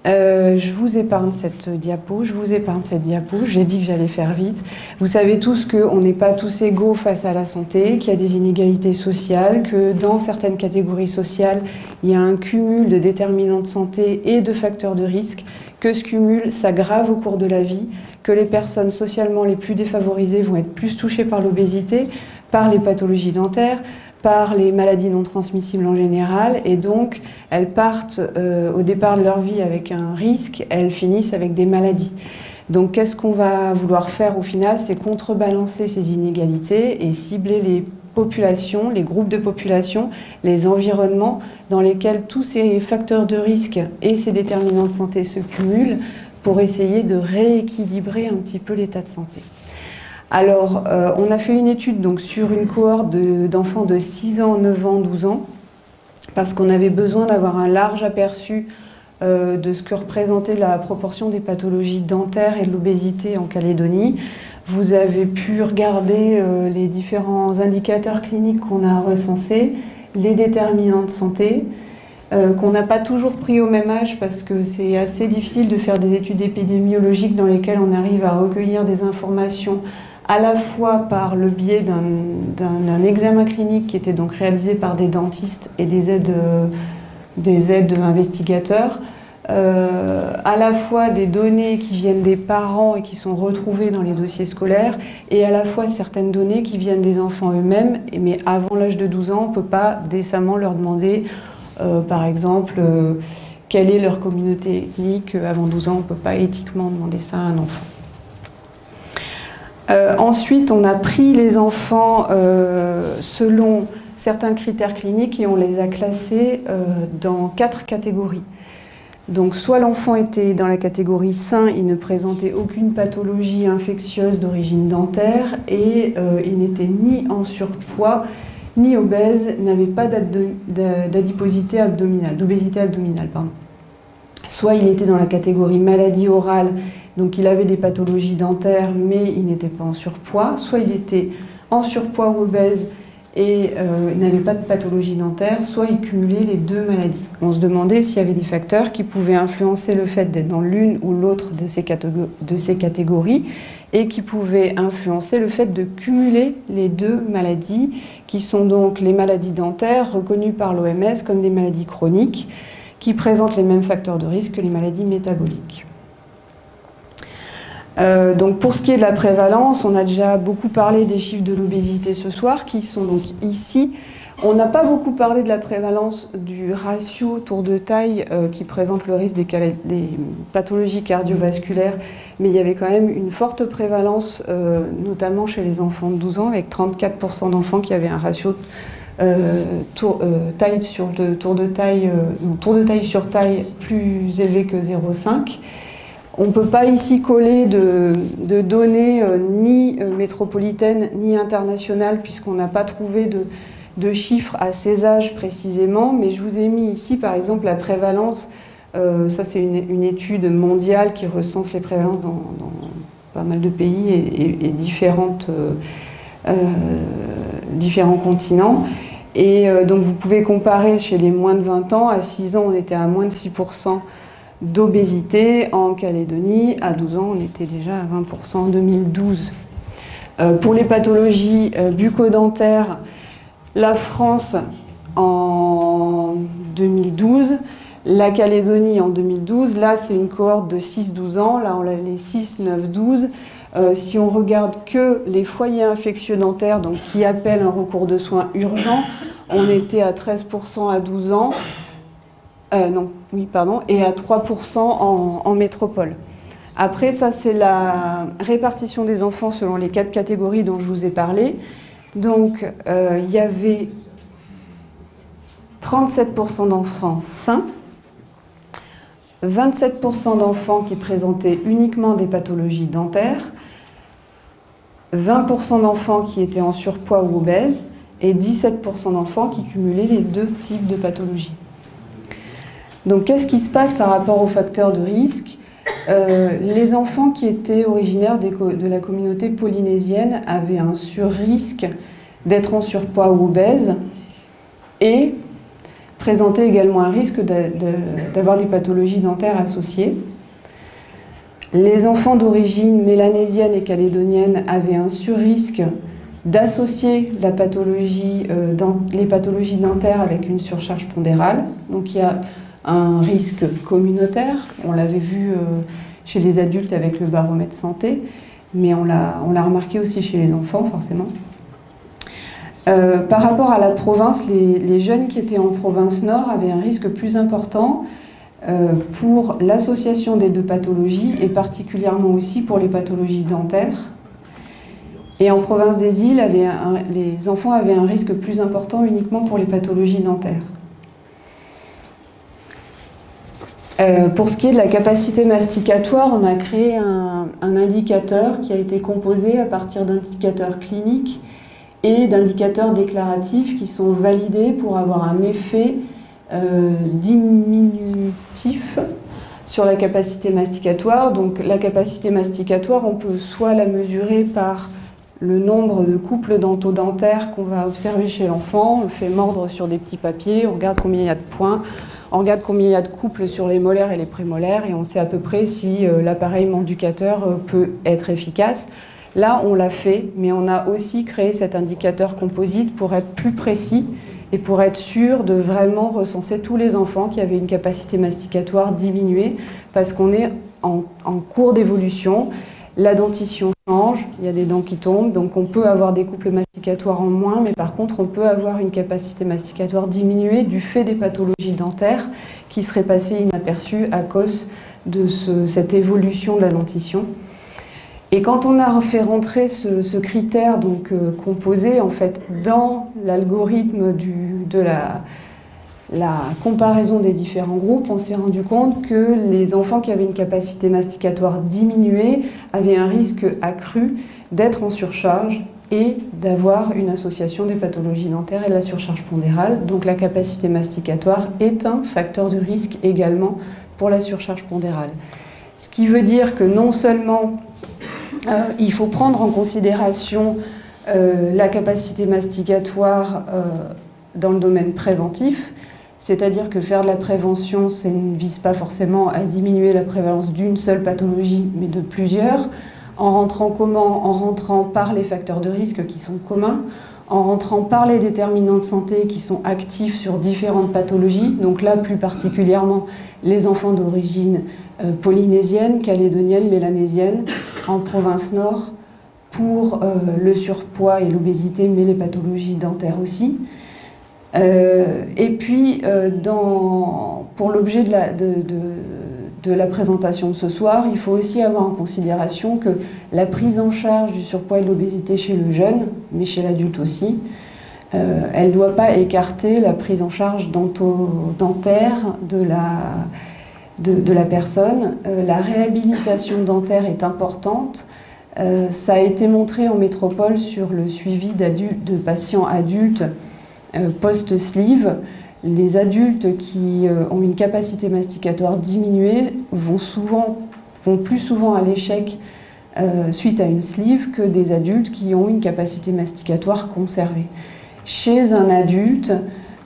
Je vous épargne cette diapo, j'ai dit que j'allais faire vite. Vous savez tous qu'on n'est pas tous égaux face à la santé, qu'il y a des inégalités sociales, que dans certaines catégories sociales, il y a un cumul de déterminants de santé et de facteurs de risque, que ce cumul s'aggrave au cours de la vie, que les personnes socialement les plus défavorisées vont être plus touchées par l'obésité, par les pathologies dentaires, par les maladies non transmissibles en général, et donc elles partent au départ de leur vie avec un risque, elles finissent avec des maladies. Donc qu'est-ce qu'on va vouloir faire au final? C'est contrebalancer ces inégalités et cibler les populations, les groupes de population, les environnements dans lesquels tous ces facteurs de risque et ces déterminants de santé se cumulent pour essayer de rééquilibrer un petit peu l'état de santé. Alors, on a fait une étude donc, sur une cohorte d'enfants de 6 ans, 9 ans, 12 ans, parce qu'on avait besoin d'avoir un large aperçu de ce que représentait la proportion des pathologies dentaires et de l'obésité en Calédonie. Vous avez pu regarder les différents indicateurs cliniques qu'on a recensés, les déterminants de santé, qu'on n'a pas toujours pris au même âge parce que c'est assez difficile de faire des études épidémiologiques dans lesquelles on arrive à recueillir des informations à la fois par le biais d'un examen clinique qui était donc réalisé par des dentistes et des aides investigateurs, à la fois des données qui viennent des parents et qui sont retrouvées dans les dossiers scolaires, et à la fois certaines données qui viennent des enfants eux-mêmes, mais avant l'âge de 12 ans, on ne peut pas décemment leur demander, par exemple, quelle est leur communauté ethnique. Avant 12 ans, on ne peut pas éthiquement demander ça à un enfant. Ensuite, on a pris les enfants selon certains critères cliniques et on les a classés dans 4 catégories. Donc, soit l'enfant était dans la catégorie sain, il ne présentait aucune pathologie infectieuse d'origine dentaire et il n'était ni en surpoids, ni obèse, n'avait pas d'adiposité abdominale, d'obésité abdominale, pardon. Soit il était dans la catégorie maladie orale, donc il avait des pathologies dentaires, mais il n'était pas en surpoids. Soit il était en surpoids ou obèse et n'avait pas de pathologie dentaire, soit il cumulait les deux maladies. On se demandait s'il y avait des facteurs qui pouvaient influencer le fait d'être dans l'une ou l'autre de ces catégories et qui pouvaient influencer le fait de cumuler les deux maladies, qui sont donc les maladies dentaires reconnues par l'OMS comme des maladies chroniques, qui présentent les mêmes facteurs de risque que les maladies métaboliques. Donc pour ce qui est de la prévalence, on a déjà beaucoup parlé des chiffres de l'obésité ce soir, qui sont donc ici. On n'a pas beaucoup parlé de la prévalence du ratio tour de taille qui présente le risque des pathologies cardiovasculaires, mais il y avait quand même une forte prévalence, notamment chez les enfants de 12 ans, avec 34% d'enfants qui avaient un ratio tour de taille sur taille plus élevé que 0,5. On ne peut pas ici coller de données ni métropolitaines ni internationales puisqu'on n'a pas trouvé de chiffres à ces âges précisément, mais je vous ai mis ici par exemple la prévalence Ça, c'est une étude mondiale qui recense les prévalences dans pas mal de pays et différents continents. Et donc vous pouvez comparer chez les moins de 20 ans, à 6 ans on était à moins de 6% d'obésité, en Calédonie à 12 ans on était déjà à 20% en 2012. Pour les pathologies bucco-dentaires, la France en 2012, la Calédonie en 2012, là c'est une cohorte de 6-12 ans, là on a les 6, 9, 12. Si on regarde que les foyers infectieux dentaires, donc qui appellent un recours de soins urgent, on était à 13% à 12 ans, et à 3% en métropole. Après, ça c'est la répartition des enfants selon les 4 catégories dont je vous ai parlé. Donc, il y avait 37% d'enfants sains, 27% d'enfants qui présentaient uniquement des pathologies dentaires, 20% d'enfants qui étaient en surpoids ou obèses et 17% d'enfants qui cumulaient les 2 types de pathologies. Donc qu'est-ce qui se passe par rapport aux facteurs de risque? Les enfants qui étaient originaires de la communauté polynésienne avaient un surrisque d'être en surpoids ou obèses et présentaient également un risque d'avoir des pathologies dentaires associées. Les enfants d'origine mélanésienne et calédonienne avaient un surrisque d'associer les pathologies dentaires avec une surcharge pondérale. Donc il y a un risque communautaire, on l'avait vu chez les adultes avec le baromètre santé, mais on l'a remarqué aussi chez les enfants forcément. Par rapport à la province, les jeunes qui étaient en province nord avaient un risque plus important pour l'association des 2 pathologies et particulièrement aussi pour les pathologies dentaires. Et en province des îles, les enfants avaient un risque plus important uniquement pour les pathologies dentaires. Pour ce qui est de la capacité masticatoire, on a créé un indicateur qui a été composé à partir d'indicateurs cliniques et d'indicateurs déclaratifs qui sont validés pour avoir un effet diminutif sur la capacité masticatoire. Donc la capacité masticatoire, on peut soit la mesurer par le nombre de couples dento-dentaires qu'on va observer chez l'enfant, on fait mordre sur des petits papiers, on regarde combien il y a de points, on regarde combien il y a de couples sur les molaires et les prémolaires et on sait à peu près si l'appareil manducateur peut être efficace. Là, on l'a fait, mais on a aussi créé cet indicateur composite pour être plus précis et pour être sûr de vraiment recenser tous les enfants qui avaient une capacité masticatoire diminuée, parce qu'on est en cours d'évolution. La dentition change, il y a des dents qui tombent, donc on peut avoir des couples masticatoires en moins, mais par contre on peut avoir une capacité masticatoire diminuée du fait des pathologies dentaires qui seraient passées inaperçues à cause de cette évolution de la dentition. Et quand on a fait rentrer ce critère donc, composé en fait, dans l'algorithme de la comparaison des différents groupes, on s'est rendu compte que les enfants qui avaient une capacité masticatoire diminuée avaient un risque accru d'être en surcharge et d'avoir une association des pathologies dentaires et de la surcharge pondérale. Donc la capacité masticatoire est un facteur de risque également pour la surcharge pondérale. Ce qui veut dire que non seulement il faut prendre en considération la capacité masticatoire dans le domaine préventif, c'est-à-dire que faire de la prévention, ça ne vise pas forcément à diminuer la prévalence d'une seule pathologie, mais de plusieurs. En rentrant comment? En rentrant par les facteurs de risque qui sont communs, en rentrant par les déterminants de santé qui sont actifs sur différentes pathologies, donc là plus particulièrement les enfants d'origine polynésienne, calédonienne, mélanésienne, en province nord, pour le surpoids et l'obésité, mais les pathologies dentaires aussi. Et puis, pour l'objet de la présentation de ce soir, il faut aussi avoir en considération que la prise en charge du surpoids et de l'obésité chez le jeune, mais chez l'adulte aussi, elle ne doit pas écarter la prise en charge dentaire de la personne. La réhabilitation dentaire est importante. Ça a été montré en métropole sur le suivi de patients adultes post-sleeve. Les adultes qui ont une capacité masticatoire diminuée vont plus souvent à l'échec suite à une sleeve que des adultes qui ont une capacité masticatoire conservée. Chez un adulte,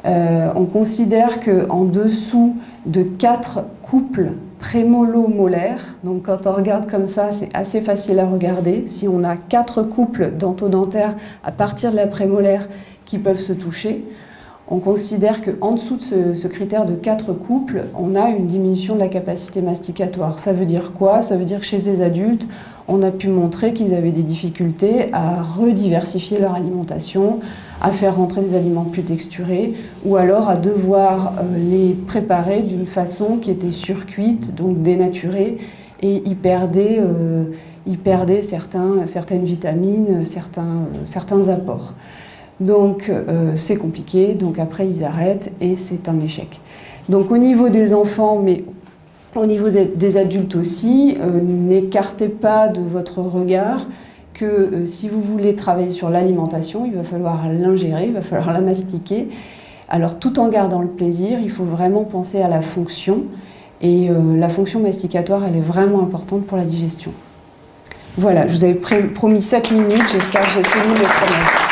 on considère qu'en dessous de 4 couples prémolo-molaires, donc quand on regarde comme ça, c'est assez facile à regarder. Si on a 4 couples dentodentaires à partir de la prémolaire qui peuvent se toucher, on considère qu'en dessous de ce critère de 4 couples, on a une diminution de la capacité masticatoire. Ça veut dire quoi? Ça veut dire que chez ces adultes, on a pu montrer qu'ils avaient des difficultés à rediversifier leur alimentation, à faire rentrer des aliments plus texturés, ou alors à devoir les préparer d'une façon qui était surcuite, donc dénaturée, et ils perdaient certaines vitamines, certains apports. Donc c'est compliqué, donc après ils arrêtent et c'est un échec. Donc au niveau des enfants, mais au niveau des adultes aussi, n'écartez pas de votre regard que si vous voulez travailler sur l'alimentation, il va falloir l'ingérer, il va falloir la mastiquer. Alors tout en gardant le plaisir, il faut vraiment penser à la fonction. Et la fonction masticatoire, elle est vraiment importante pour la digestion. Voilà, je vous avais promis 7 minutes, j'espère que j'ai tenu mes promesses.